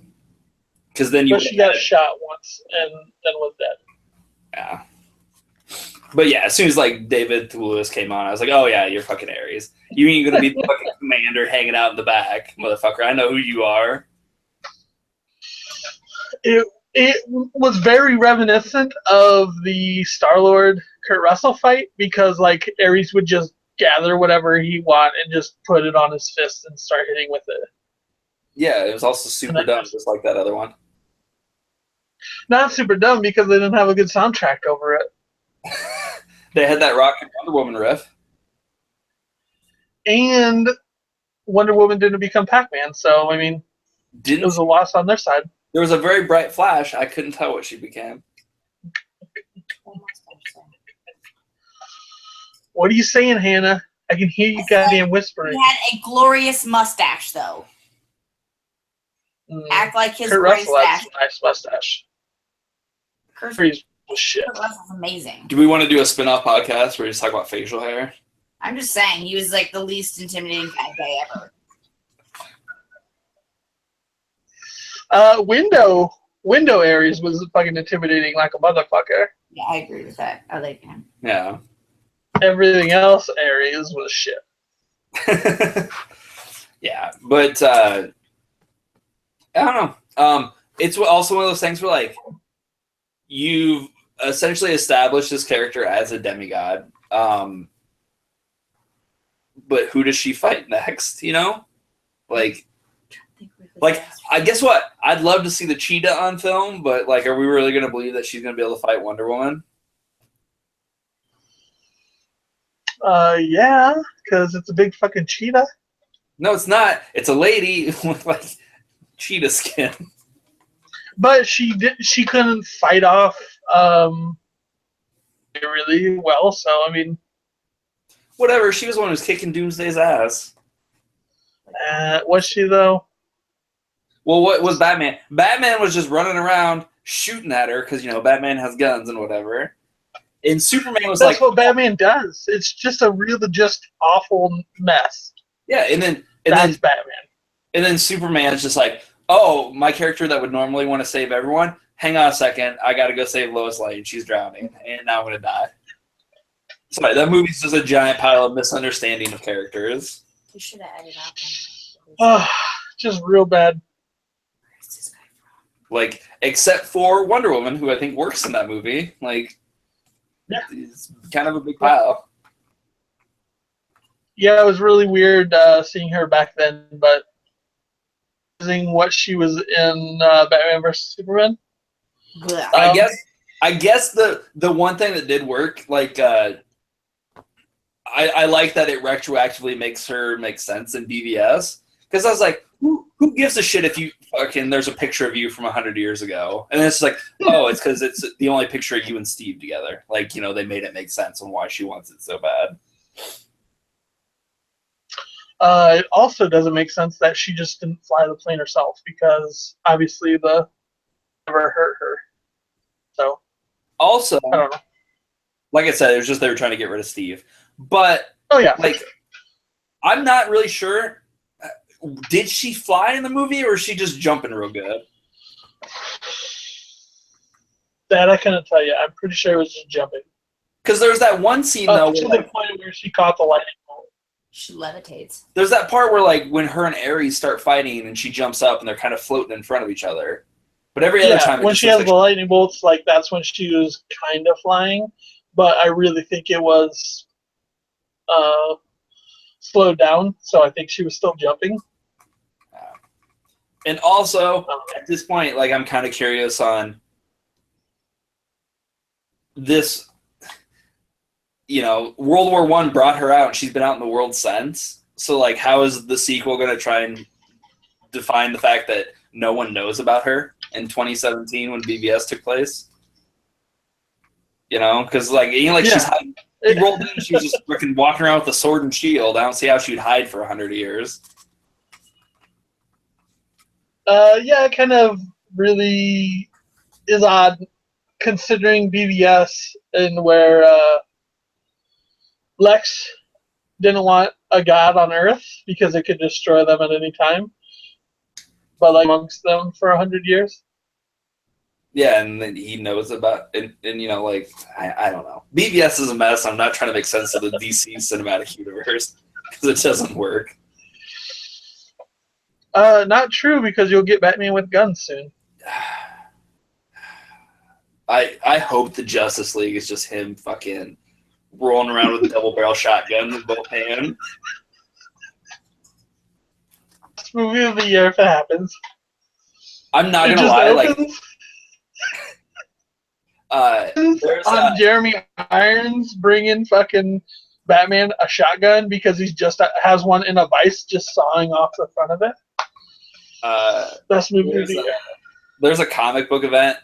A: because then you.
B: But she got shot once and then was dead.
A: Yeah. But yeah, as soon as like David Lewis came on, I was like, "Oh yeah, you're fucking Ares. You ain't gonna be the fucking commander hanging out in the back, motherfucker. I know who you are."
B: It was very reminiscent of the Star-Lord Kurt Russell fight because like Ares would just gather whatever he want and just put it on his fist and start hitting with it.
A: Yeah, it was also super dumb, just like that other one.
B: Not super dumb because they didn't have a good soundtrack over it.
A: They had that Rock and Wonder Woman riff.
B: And Wonder Woman didn't become Pac-Man, so, I mean, it was a loss on their side.
A: There was a very bright flash. I couldn't tell what she became.
B: What are you saying, Hannah? I can hear you goddamn whispering.
C: He had a glorious mustache, though. Act like his
B: Kurt
C: glorious
B: Russell has
C: mustache.
B: a nice mustache.
C: Kurt
B: Was shit.
C: Russell's amazing.
A: Do we want to do a spin-off podcast where we just talk about facial hair?
C: I'm just saying, he was like the least intimidating bad guy ever.
B: Window Ares was fucking intimidating like a motherfucker.
C: Yeah, I agree with that. I like him.
A: Yeah.
B: Everything else Ares was shit.
A: Yeah, but I don't know. It's also one of those things where like you've essentially established this character as a demigod. But who does she fight next? Like I guess what? I'd love to see the cheetah on film, but like, are we really going to believe that she's going to be able to fight Wonder Woman?
B: Yeah, because it's a big fucking cheetah.
A: No, it's not. It's a lady with like cheetah skin.
B: But she couldn't fight off really well. So I mean,
A: whatever. She was the one who was kicking Doomsday's ass.
B: Was she though?
A: Well, what was Batman? Batman was just running around shooting at her because Batman has guns and whatever. And Superman was
B: That's what Batman does. It's just a really just awful mess.
A: Yeah, and then And
B: That's
A: then
B: Batman.
A: and then Superman's just like, oh, my character that would normally want to save everyone, hang on a second, I got to go save Lois Lane. She's drowning, and now I'm going to die. Sorry, that movie's just a giant pile of misunderstanding of characters.
C: You should have added up.
B: Just real bad.
C: Where's this guy from?
A: Like, except for Wonder Woman, who I think works in that movie. Like,
B: Yeah.
A: it's kind of a big pile.
B: Yeah, it was really weird seeing her back then, but seeing what she was in Batman vs Superman.
C: Blah.
A: I guess the one thing that did work, like, I like that it retroactively makes her make sense in BVS. Because I was like, who gives a shit if you fucking there's a picture of you from 100 years ago? And it's like, oh, it's because it's the only picture of you and Steve together. Like, you know, they made it make sense on why she wants it so bad.
B: It also doesn't make sense that she just didn't fly the plane herself because obviously the never hurt her. So
A: Also,
B: I don't know.
A: like I said, it was just they were trying to get rid of Steve. But
B: Oh yeah,
A: like, I'm not really sure. Did she fly in the movie, or is she just jumping real good?
B: that I couldn't tell you. I'm pretty sure it was just jumping.
A: Because there's that one scene though,
B: To
A: where,
B: the point where she caught the lightning bolt.
C: She levitates.
A: there's that part where like when her and Ares start fighting, and she jumps up, and they're kind of floating in front of each other. But every other time, it
B: when
A: just
B: she
A: looks
B: has the lightning bolts, like that's when she was kind of flying. But I really think it was slowed down, so I think she was still jumping.
A: And also, at this point, like, I'm kind of curious on this. You know, World War I brought her out, and she's been out in the world since. So, like, how is the sequel going to try and define the fact that no one knows about her in 2017 when BBS took place? You know, because, like, you know, like
B: Yeah.
A: she rolled in, she was just freaking walking around with a sword and shield. I don't see how she'd hide for 100 years.
B: Yeah, it kind of really is odd considering BBS and where Lex didn't want a god on Earth because it could destroy them at any time, but like amongst them for 100 years.
A: Yeah, and then he knows about and you know, like, I don't know. BBS is a mess. I'm not trying to make sense of the DC cinematic universe because it doesn't work.
B: Not true because you'll get Batman with guns soon.
A: I hope the Justice League is just him fucking rolling around with a double barrel shotgun in both hands.
B: This movie of the year if it happens.
A: I'm not
B: It
A: gonna
B: just
A: lie, like,
B: opens
A: there's
B: on Jeremy Irons bringing fucking Batman a shotgun because he's just has one in a vice just sawing off the front of it. Best movie of the year.
A: there's a comic book event.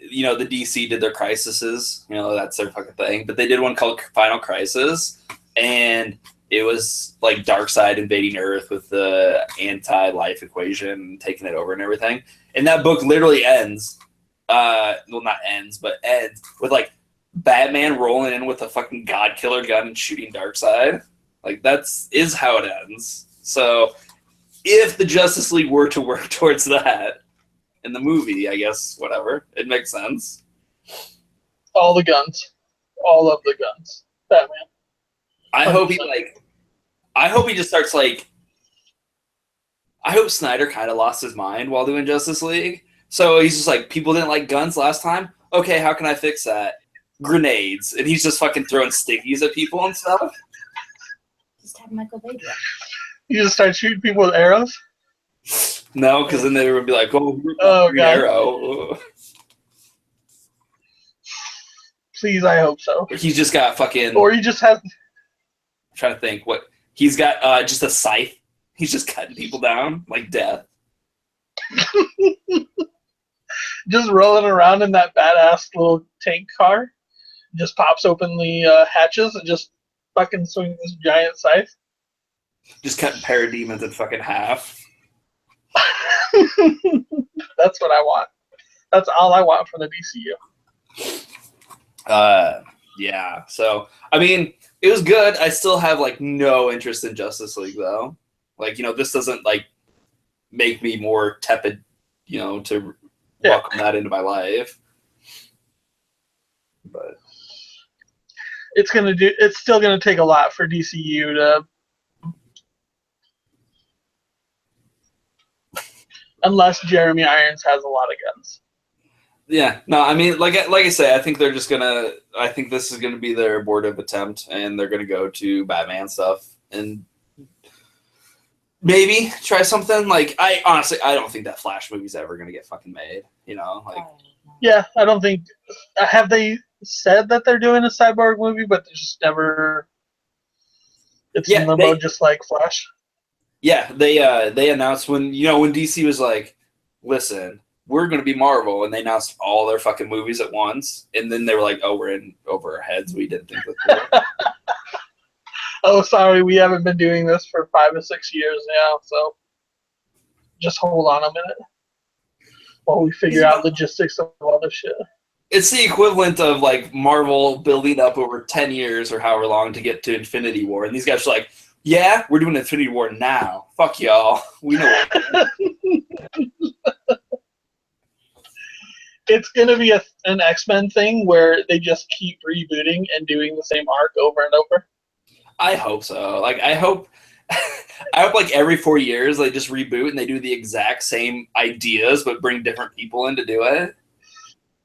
A: You know, the DC did their crises. You know, that's their fucking thing. But they did one called Final Crisis, and it was like Darkseid invading Earth with the anti-life equation, taking it over and everything. And that book literally ends. Well, not ends, but ends with like Batman rolling in with a fucking God Killer gun and shooting Darkseid. Like, is how it ends. So, if the Justice League were to work towards that in the movie, I guess whatever, it makes sense.
B: All the guns. All of the guns. Batman.
A: I hope he just starts like. I hope Snyder kind of lost his mind while doing Justice League. So he's just like, people didn't like guns last time. Okay, how can I fix that? Grenades, and he's just fucking throwing stickies at people and stuff.
C: Just have Michael Bay do it.
B: You just start shooting people with arrows?
A: No, because then they would be like, "Oh,
B: Oh,
A: green
B: God.
A: arrow."
B: Please, I hope so.
A: He's just got fucking.
B: Or he just has.
A: I'm trying to think what he's got. Just a scythe. He's just cutting people down like death.
B: Just rolling around in that badass little tank car. Just pops open the hatches and just fucking swings this giant scythe.
A: Just cutting parademons in fucking half.
B: That's what I want. That's all I want from the DCU.
A: Yeah. So I mean, It was good. I still have like no interest in Justice League though. Like, this doesn't like make me more tepid, to welcome that into my life. But
B: it's still gonna take a lot for DCU to, unless Jeremy Irons has a lot of guns.
A: yeah, no, I mean, like I say, I think they're just gonna. I think this is gonna be their abortive attempt, and they're gonna go to Batman stuff and maybe try something. Like, I don't think that Flash movie's ever gonna get fucking made. Like.
B: Yeah, I don't think. Have they said that they're doing a Cyborg movie, but they just never. It's in limbo, just like Flash.
A: Yeah, they announced when DC was like, listen, we're going to be Marvel, and they announced all their fucking movies at once, and then they were like, oh, we're in over our heads. We didn't think that.
B: Oh, sorry, we haven't been doing this for 5 or 6 years now, so just hold on a minute while we figure out logistics of all this shit.
A: It's the equivalent of like Marvel building up over 10 years or however long to get to Infinity War, and these guys are like, yeah, we're doing Infinity War now. Fuck y'all. We know what
B: It's going to be an X-Men thing where they just keep rebooting and doing the same arc over and over.
A: I hope so. Like, I hope like every 4 years they just reboot and they do the exact same ideas but bring different people in to do it.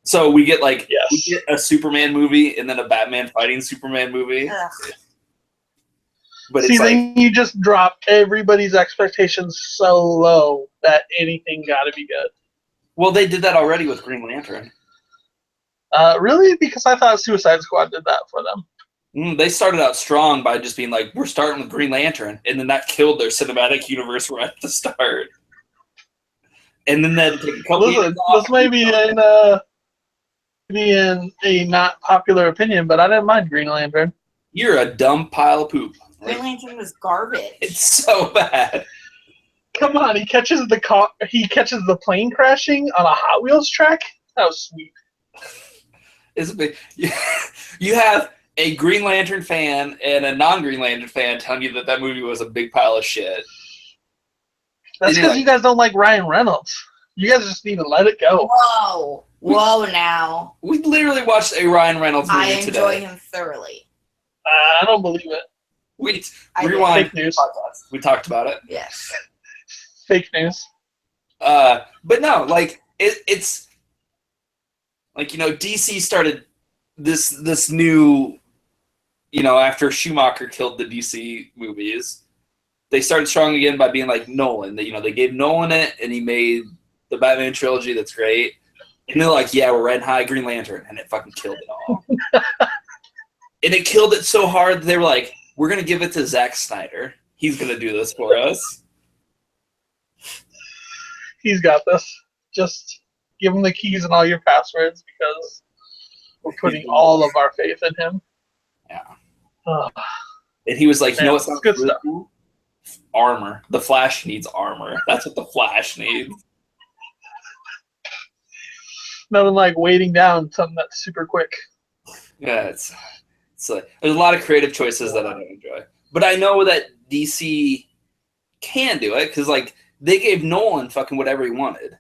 A: So we get we get a Superman movie and then a Batman fighting Superman movie.
C: Ugh.
A: But
B: See,
A: it's
B: then you just drop everybody's expectations so low that anything got to be good.
A: Well, they did that already with Green Lantern.
B: Really? Because I thought Suicide Squad did that for them.
A: They started out strong by just being like, we're starting with Green Lantern, and then that killed their cinematic universe right at the start. And then they take a couple years off.
B: This may be in a not popular opinion, but I didn't mind Green Lantern.
A: You're a dumb pile of poop.
C: Green Lantern was garbage.
A: It's so bad.
B: Come on, he catches the plane crashing on a Hot Wheels track. That was sweet.
A: It's big. You have a Green Lantern fan and a non-Green Lantern fan telling you that movie was a big pile of shit.
B: That's because you guys don't like Ryan Reynolds. You guys just need to let it go.
C: Whoa now.
A: We literally watched a Ryan Reynolds movie today.
C: I enjoy him thoroughly.
B: I don't believe it.
A: Rewind.
B: Fake news.
A: Podcast. We talked about it.
C: Yes.
B: Fake news.
A: But no, like it's like DC started this new after Schumacher killed the DC movies, they started strong again by being like Nolan. They gave Nolan it, and he made the Batman trilogy. That's great. And they're like, yeah, we're riding high Green Lantern, and it fucking killed it all. And it killed it so hard that they were like, we're gonna give it to Zack Snyder. He's gonna do this for us.
B: He's got this. Just give him the keys and all your passwords because we're putting all of our faith in him.
A: Yeah. And he was like, you know what's
B: good stuff?
A: Cool? Armor. The Flash needs armor. That's what the Flash needs.
B: Nothing like waiting down something that's super quick.
A: Yeah, it's like, there's a lot of creative choices that I don't enjoy. But I know that DC can do it because like they gave Nolan fucking whatever he wanted,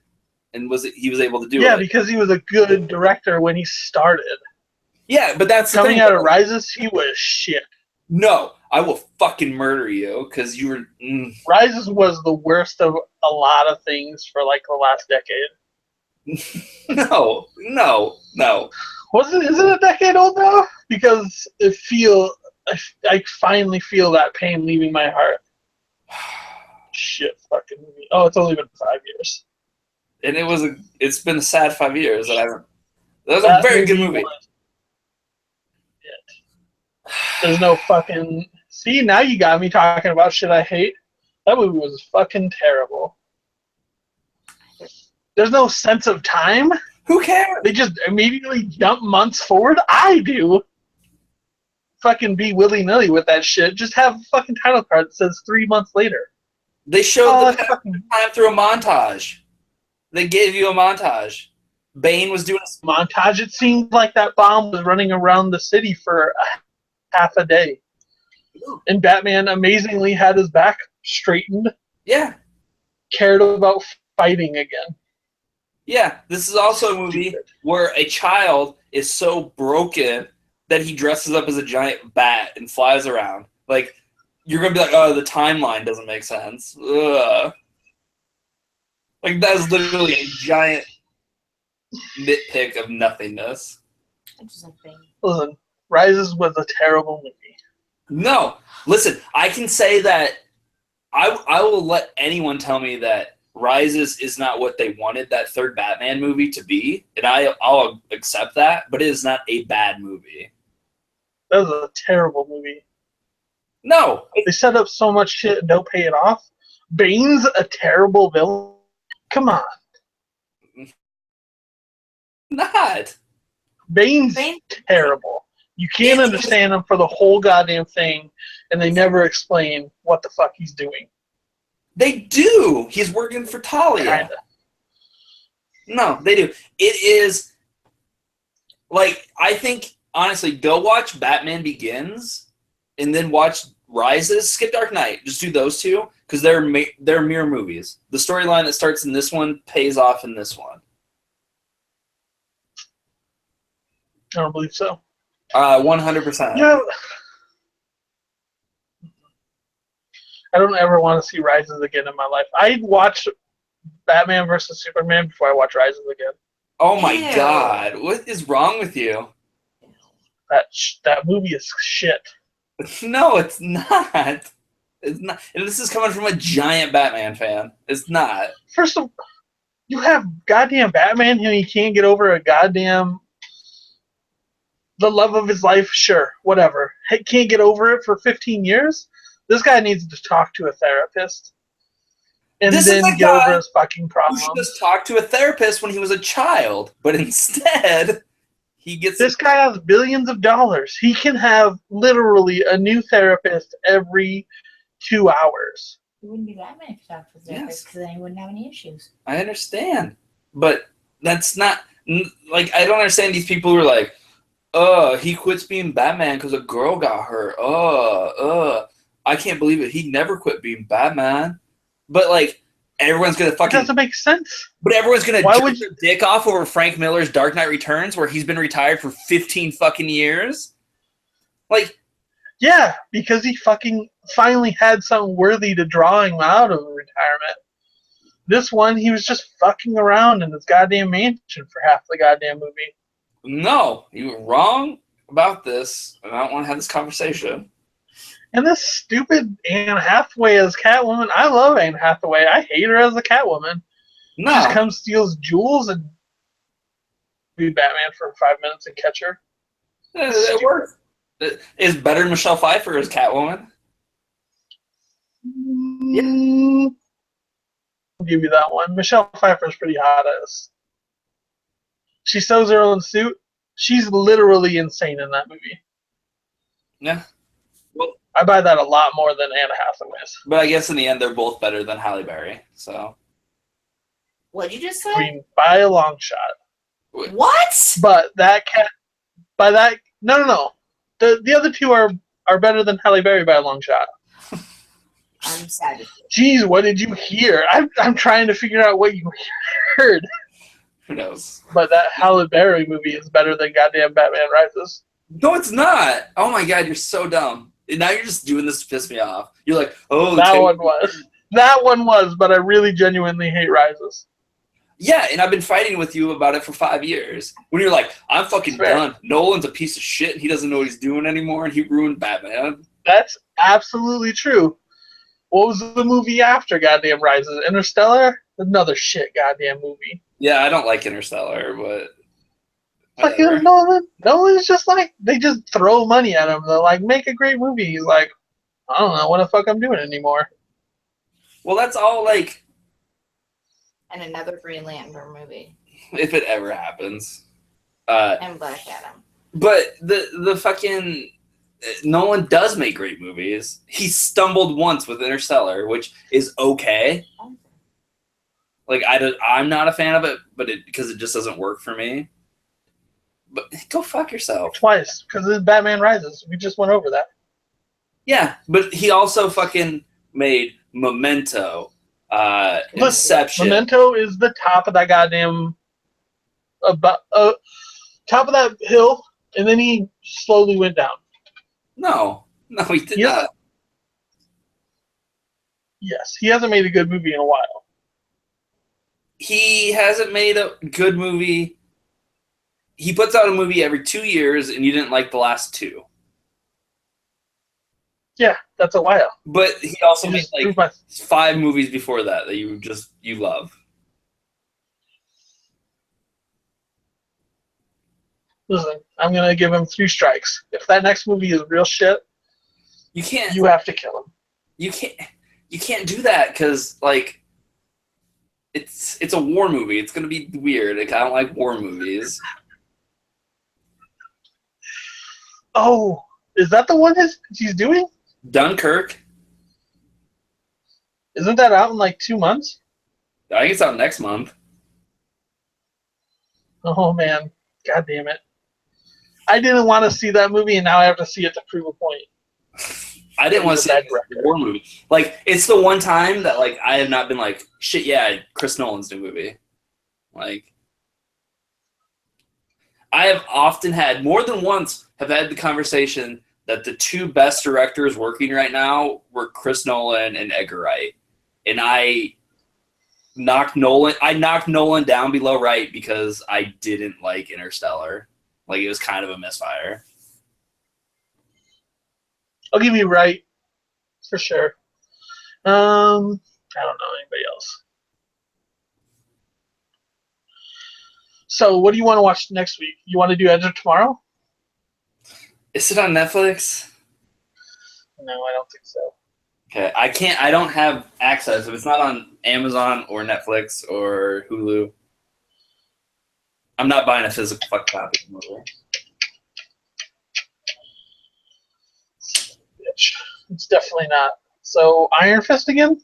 A: and he was able to do it.
B: Yeah, because he was a good director when he started.
A: Yeah, but that's
B: coming out of Rises, he was shit.
A: No, I will fucking murder you because you were.
B: Rises was the worst of a lot of things for like the last decade.
A: No.
B: Is it a decade old now? Because I finally feel that pain leaving my heart. Shit, fucking movie. Oh, it's only been 5 years.
A: And it's been a sad 5 years that that was a very good movie.
B: There's no fucking. See, now you got me talking about shit I hate. That movie was fucking terrible. There's no sense of time.
A: Who cares?
B: They just immediately jump months forward. I do. Fucking be willy-nilly with that shit. Just have a fucking title card that says 3 months later.
A: They showed the time through a montage. They gave you a montage. Bane was doing a
B: montage. It seemed like that bomb was running around the city for half a day. And Batman amazingly had his back straightened,
A: Yeah.
B: cared about fighting again.
A: Yeah. This is also a movie where a child is so broken that he dresses up as a giant bat and flies around. Like, you're going to be like, oh, the timeline doesn't make sense. Ugh. Like, that's literally a giant nitpick of nothingness.
C: Interesting.
B: Listen, Rises was a terrible movie.
A: No. Listen, I can say that I will let anyone tell me that Rises is not what they wanted that third Batman movie to be, and I'll accept that, but it is not a bad movie.
B: That was a terrible movie.
A: No.
B: They set up so much shit and don't pay it off. Bane's a terrible villain. Come on.
A: Not.
B: Bane's
C: Bane?
B: terrible. You can't understand him for the whole goddamn thing, and they never explain what the fuck he's doing.
A: They do. He's working for Talia.
B: Kinda.
A: No, they do. It is, like, I think, honestly, go watch Batman Begins and then watch Rises. Skip Dark Knight. Just do those two because they're mirror movies. The storyline that starts in this one pays off in this one.
B: I don't believe so.
A: 100%.
B: Yeah. I don't ever want to see Rises again in my life. I'd watch Batman versus Superman before I watch Rises again.
A: Oh my
C: Ew.
A: God. What is wrong with you?
B: That movie is shit.
A: No, it's not. It's not. And this is coming from a giant Batman fan. It's not.
B: First of all, you have goddamn Batman and he can't get over a goddamn the love of his life, sure, whatever. He can't get over it for 15 years? This guy needs to talk to a therapist. And
A: This
B: then
A: is a
B: get
A: guy
B: over his fucking
A: who
B: problems.
A: should just talk to a therapist when he was a child, but instead he gets
B: This guy has billions of dollars. He can have literally a new therapist every 2 hours.
C: It wouldn't be Batman if you talked to the therapist because then he wouldn't have any issues.
A: I understand, but that's not like I don't understand these people who are like, he quits being Batman because a girl got hurt. I can't believe it. He never quit being Batman. But like everyone's gonna
B: It
A: fucking.
B: doesn't make sense.
A: But everyone's gonna
B: Why
A: jerk
B: would
A: their dick off over Frank Miller's Dark Knight Returns, where he's been retired for 15 fucking years. Like,
B: Yeah, because he fucking finally had something worthy to draw him out of retirement. This one, he was just fucking around in his goddamn mansion for half the goddamn movie.
A: no, you were wrong about this, and I don't want to have this conversation.
B: And this stupid Anne Hathaway as Catwoman, I love Anne Hathaway. I hate her as a Catwoman.
A: No,
B: She just comes, steals jewels, and be Batman for 5 minutes and catch her.
A: it works. Is better than Michelle Pfeiffer as Catwoman?
B: I'll give you that one. Michelle Pfeiffer's pretty hot as. She sews her own suit. She's literally insane in that movie.
A: Yeah. Well,
B: I buy that a lot more than Anne Hathaway's.
A: but I guess in the end, they're both better than Halle Berry. So.
C: What'd you just say?
B: I mean, by a long shot.
C: What?
B: But no. The other two are better than Halle Berry by a long shot.
C: I'm sad.
B: Jeez, what did you hear? I'm trying to figure out what you heard.
A: Who knows?
B: But that Halle Berry movie is better than goddamn Batman Rises.
A: No, it's not. Oh my God, you're so dumb. And now you're just doing this to piss me off. You're like, oh,
B: That one was. That one was, but I really genuinely hate Rises.
A: Yeah, and I've been fighting with you about it for 5 years. When you're like, I'm fucking
B: Fair.
A: done. Nolan's a piece of shit. And he doesn't know what he's doing anymore, and he ruined Batman.
B: That's absolutely true. What was the movie after goddamn Rises? Interstellar? Another shit goddamn movie.
A: Yeah, I don't like Interstellar, but
B: Fucking
A: whatever.
B: Nolan. Nolan's just like, they just throw money at him. They're like, make a great movie. He's like, I don't know what the fuck I'm doing anymore.
A: Well, that's all like
C: And another Green Lantern movie.
A: if it ever happens.
C: And Black Adam.
A: But the fucking Nolan does make great movies. He stumbled once with Interstellar, which is okay. Like I'm not a fan of it, but because it just doesn't work for me. But go fuck yourself.
B: Twice, because it's Batman Rises. We just went over that.
A: Yeah, but he also fucking made Memento,
B: Listen,
A: Inception.
B: Memento is the top of that goddamn top of that hill, and then he slowly went down.
A: No, he did
B: He hasn't-
A: not.
B: Yes, he hasn't made a good movie in a while.
A: He hasn't made a good movie. He puts out a movie every 2 years, and you didn't like the last two.
B: Yeah, that's a while.
A: But he also
B: He
A: made
B: just
A: like
B: proved my-
A: 5 movies before that you love.
B: Listen, I'm gonna give him 3 strikes. If that next movie is real shit,
A: You can't.
B: you have to kill him.
A: You can't do that because like it's a war movie. It's gonna be weird. Like, I don't like war movies.
B: Oh, is that the one he's doing?
A: Dunkirk.
B: Isn't that out in like 2 months?
A: I think it's out next month.
B: Oh man, god damn it! I didn't want to see that movie, and now I have to see it to prove a point.
A: I didn't want to
B: He's a
A: see
B: bad
A: a
B: director.
A: war movie. Like, it's the one time that like I have not been like, shit, yeah, Chris Nolan's new movie. Like, I have often had, more than once, have had the conversation that the 2 best directors working right now were Chris Nolan and Edgar Wright. And I knocked Nolan down below Wright because I didn't like Interstellar. Like, it was kind of a misfire.
B: I'll give you right for sure. I don't know anybody else. So, what do you want to watch next week? You want to do Edge of Tomorrow?
A: Is it on Netflix?
B: No, I don't think so.
A: Okay, I don't have access. If it's not on Amazon or Netflix or Hulu, I'm not buying a physical fucking copy of the movie.
B: Bitch. It's definitely not. So, Iron Fist again?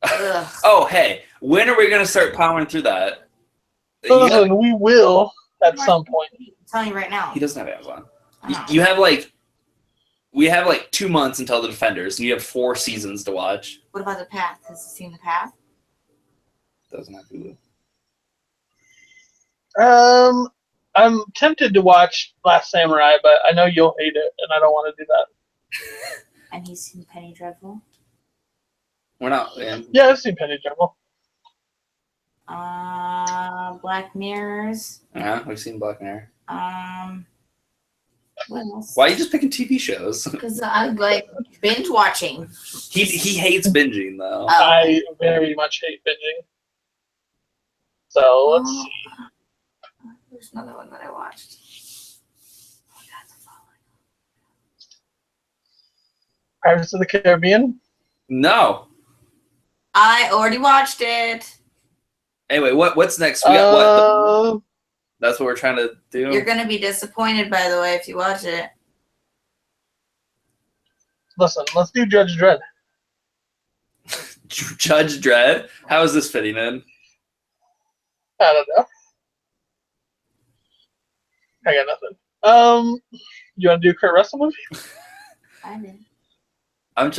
C: Ugh.
A: Oh, hey, when are we going to start powering through that? You got-
B: Listen, we will at some point.
C: I'm telling you right now.
A: he doesn't have Amazon.
C: I know.
A: You have like, we have like 2 months until The Defenders, and you have 4 seasons to watch.
C: What about The Path? Has he seen The Path?
A: Doesn't have Hulu.
B: I'm tempted to watch Last Samurai, but I know you'll hate it, and I don't want to do that.
C: And he's seen Penny Dreadful?
A: We're not. Man.
B: Yeah, I've seen Penny Dreadful.
C: Black Mirrors.
A: Yeah, we've seen Black Mirror.
C: What else?
A: Why are you just picking TV shows?
C: Because I like binge watching.
A: He hates binging though.
C: Oh.
B: I very much hate binging. So let's see.
C: There's another one that I watched. Oh, God, the following.
B: Pirates of the Caribbean.
A: No.
C: I already watched it.
A: Anyway, what's next? We got what?
B: Uh,
A: That's what we're trying to do.
C: You're gonna be disappointed, by the way, if you watch it.
B: Listen, let's do Judge Dredd.
A: Judge Dredd. How is this fitting in?
B: I don't know. I got nothing. You want to do a Kurt Russell movie?
C: I did.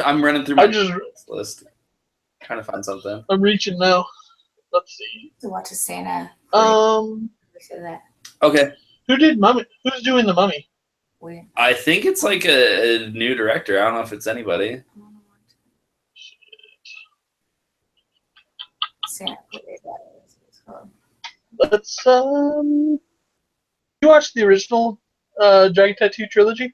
A: I'm running through my
B: I just
A: list, trying to find something.
B: I'm reaching now. Let's see.
C: To watch a Santa. Say that.
A: Okay,
B: Who did Mummy? Who's doing the Mummy?
C: Weird.
A: I think it's like a new director. I don't know if it's anybody.
C: Santa. It's called.
B: Let's You watched the original Dragon Tattoo trilogy?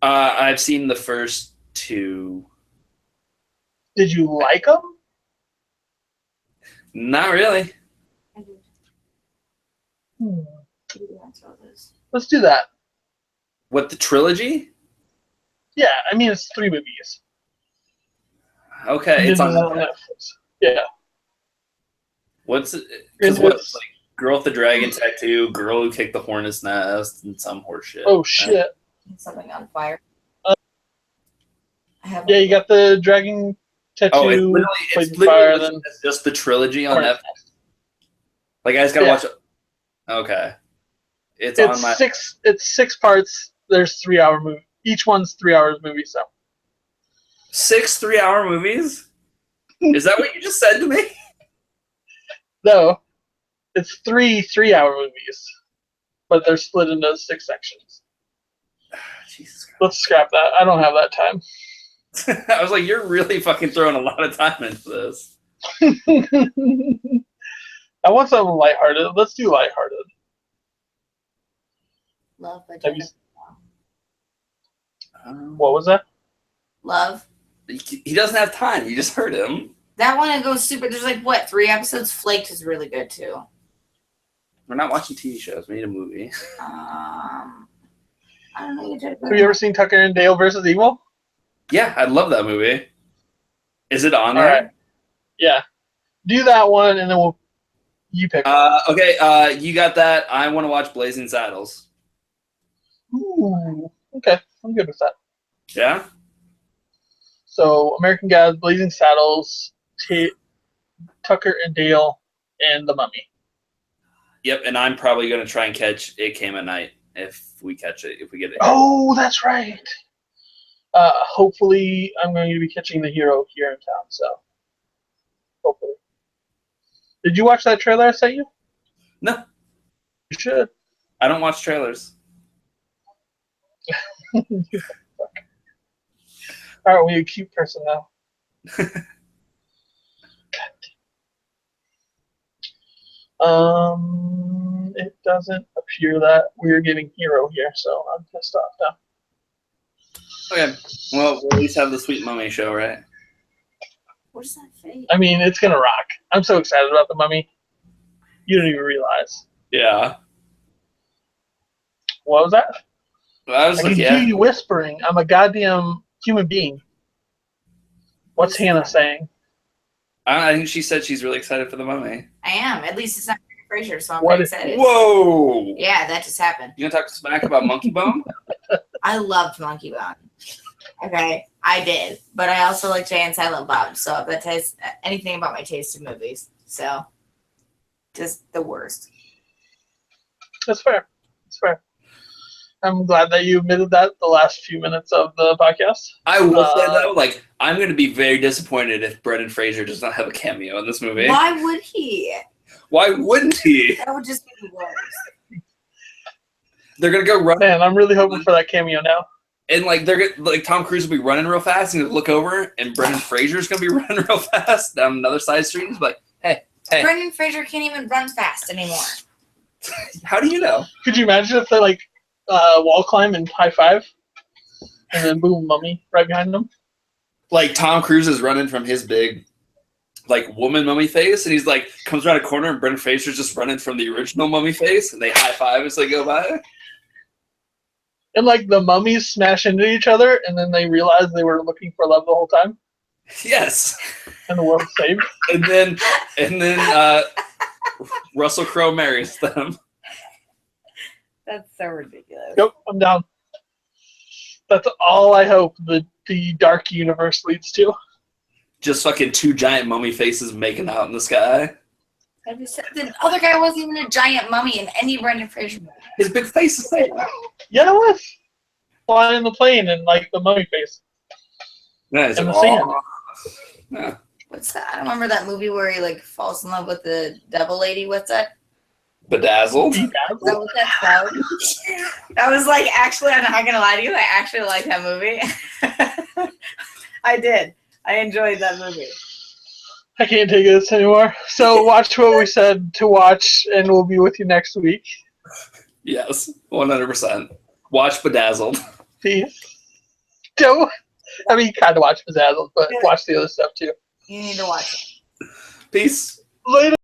A: I've seen the first 2.
B: Did you like them?
A: Not really.
C: I did.
B: Hmm.
C: That's all this.
B: Let's do that.
A: What, the trilogy?
B: Yeah, I mean it's 3 movies.
A: Okay, it's on
B: Netflix. Yeah.
A: What's it?
B: It's-
A: What? Like, Girl with the Dragon Tattoo, Girl Who Kicked the Hornet's Nest, and some horse shit.
B: Oh shit.
C: Something on fire. I have.
B: Yeah, you got the Dragon Tattoo.
A: Oh, it's
B: Blazing
A: literally
B: Fire,
A: just,
B: then
A: it's just the trilogy on
B: Hornet's
A: Netflix. Like, I just gotta
B: Yeah.
A: watch it. Okay. It's
B: it's
A: on my.
B: 6 parts. There's 3-hour movie. Each one's 3 hours movie, so
A: 6 3-hour movies? Is that what you just said to me?
B: No, it's 3 3-hour movies, but they're split into 6 sections.
A: Jesus Christ.
B: Let's scrap that. I don't have that time.
A: I was like, you're really fucking throwing a lot of time into this.
B: I want something lighthearted. Let's do lighthearted.
C: Love by
B: Have you,
C: Jennifer.
B: what was that?
C: Love.
A: He doesn't have time. You just heard him.
C: That one, it goes super. There's like, what, 3 episodes? Flaked is really good, too.
A: We're not watching TV shows. We need a movie.
C: I don't know.
B: Have you ever seen Tucker and Dale versus Evil?
A: Yeah, I love that movie. Is it on
B: All
A: there?
B: right. Yeah. Do that one, and then you pick one.
A: Okay, you got that. I want to watch Blazing Saddles.
B: Ooh, okay. I'm good with that.
A: Yeah?
B: So, American Gods, Blazing Saddles, Tucker and Dale, and The Mummy.
A: Yep, and I'm probably going to try and catch It Came at Night if we catch it, if we get it.
B: Oh, that's right. Hopefully, I'm going to be catching The Hero here in town, so hopefully. Did you watch that trailer I sent you?
A: No,
B: You should.
A: I don't watch trailers.
B: All right, we're a cute person now. It doesn't appear that we're getting Hero here, so I'm pissed off now.
A: Okay, well, we'll at least have the Sweet Mummy show, right?
C: What is that face?
B: I mean, it's gonna rock. I'm so excited about The Mummy. You don't even realize.
A: Yeah.
B: What was that?
A: I was
B: I
A: like,
B: can
A: yeah.
B: hear you whispering. I'm a goddamn human being. What's Hannah saying?
A: I think she said she's really excited for The Mummy.
C: I am. At least it's not Frasier, so I'm
B: What
C: pretty
B: is-
C: excited.
A: Whoa!
C: Yeah, that just happened.
A: You gonna talk smack about Monkey Bone?
C: I loved Monkey Bone. Okay, I did, but I also like Jay and Silent Bob. So if that tastes anything about my taste in movies, so just the worst.
B: That's fair. That's fair. I'm glad that you admitted that the last few minutes of the podcast.
A: I will say though, like, I'm gonna be very disappointed if Brendan Fraser does not have a cameo in this movie.
C: Why would he?
A: Why wouldn't he?
C: That would just be the worst.
A: They're gonna go run,
B: Man, I'm really hoping for that cameo now.
A: and like they're gonna, like Tom Cruise will be running real fast, and he'll look over, and Brendan Fraser's gonna be running real fast down another side street. And he's like, "Hey,
C: Brendan Fraser can't even run fast anymore.
A: how do you know?"
B: Could you imagine if they like wall climb and high five, and then boom, Mummy right behind them?
A: Like Tom Cruise is running from his big, like woman mummy face, and he's like comes around a corner, and Brendan Fraser's just running from the original mummy face, and they high five as they go by.
B: And like the mummies smash into each other, and then they realize they were looking for love the whole time,
A: Yes,
B: and the world's saved.
A: and then Russell Crowe marries them.
C: That's so ridiculous.
B: Yep, I'm down. That's all I hope the dark universe leads to.
A: Just fucking 2 giant mummy faces making out in the sky.
C: The other guy wasn't even a giant mummy in any Brendan Fraser movie.
A: His big face is there.
B: Yeah, it was flying the plane and like the mummy face.
A: Yeah, it's
B: And
A: like,
B: the sand.
A: oh. Yeah.
C: What's that? I don't remember that movie where he like falls in love with the devil lady. What's that?
A: Bedazzled.
C: Is that what that's called? I was like, actually, I'm not gonna lie to you. I actually like that movie. I did. I enjoyed that movie.
B: I can't take this anymore. So watch what we said to watch, and we'll be with you next week.
A: Yes, 100%. Watch Bedazzled.
B: Peace. Don't. I mean, kind of watch Bedazzled, but watch the other stuff too.
C: You need to watch it.
A: Peace.
B: Later.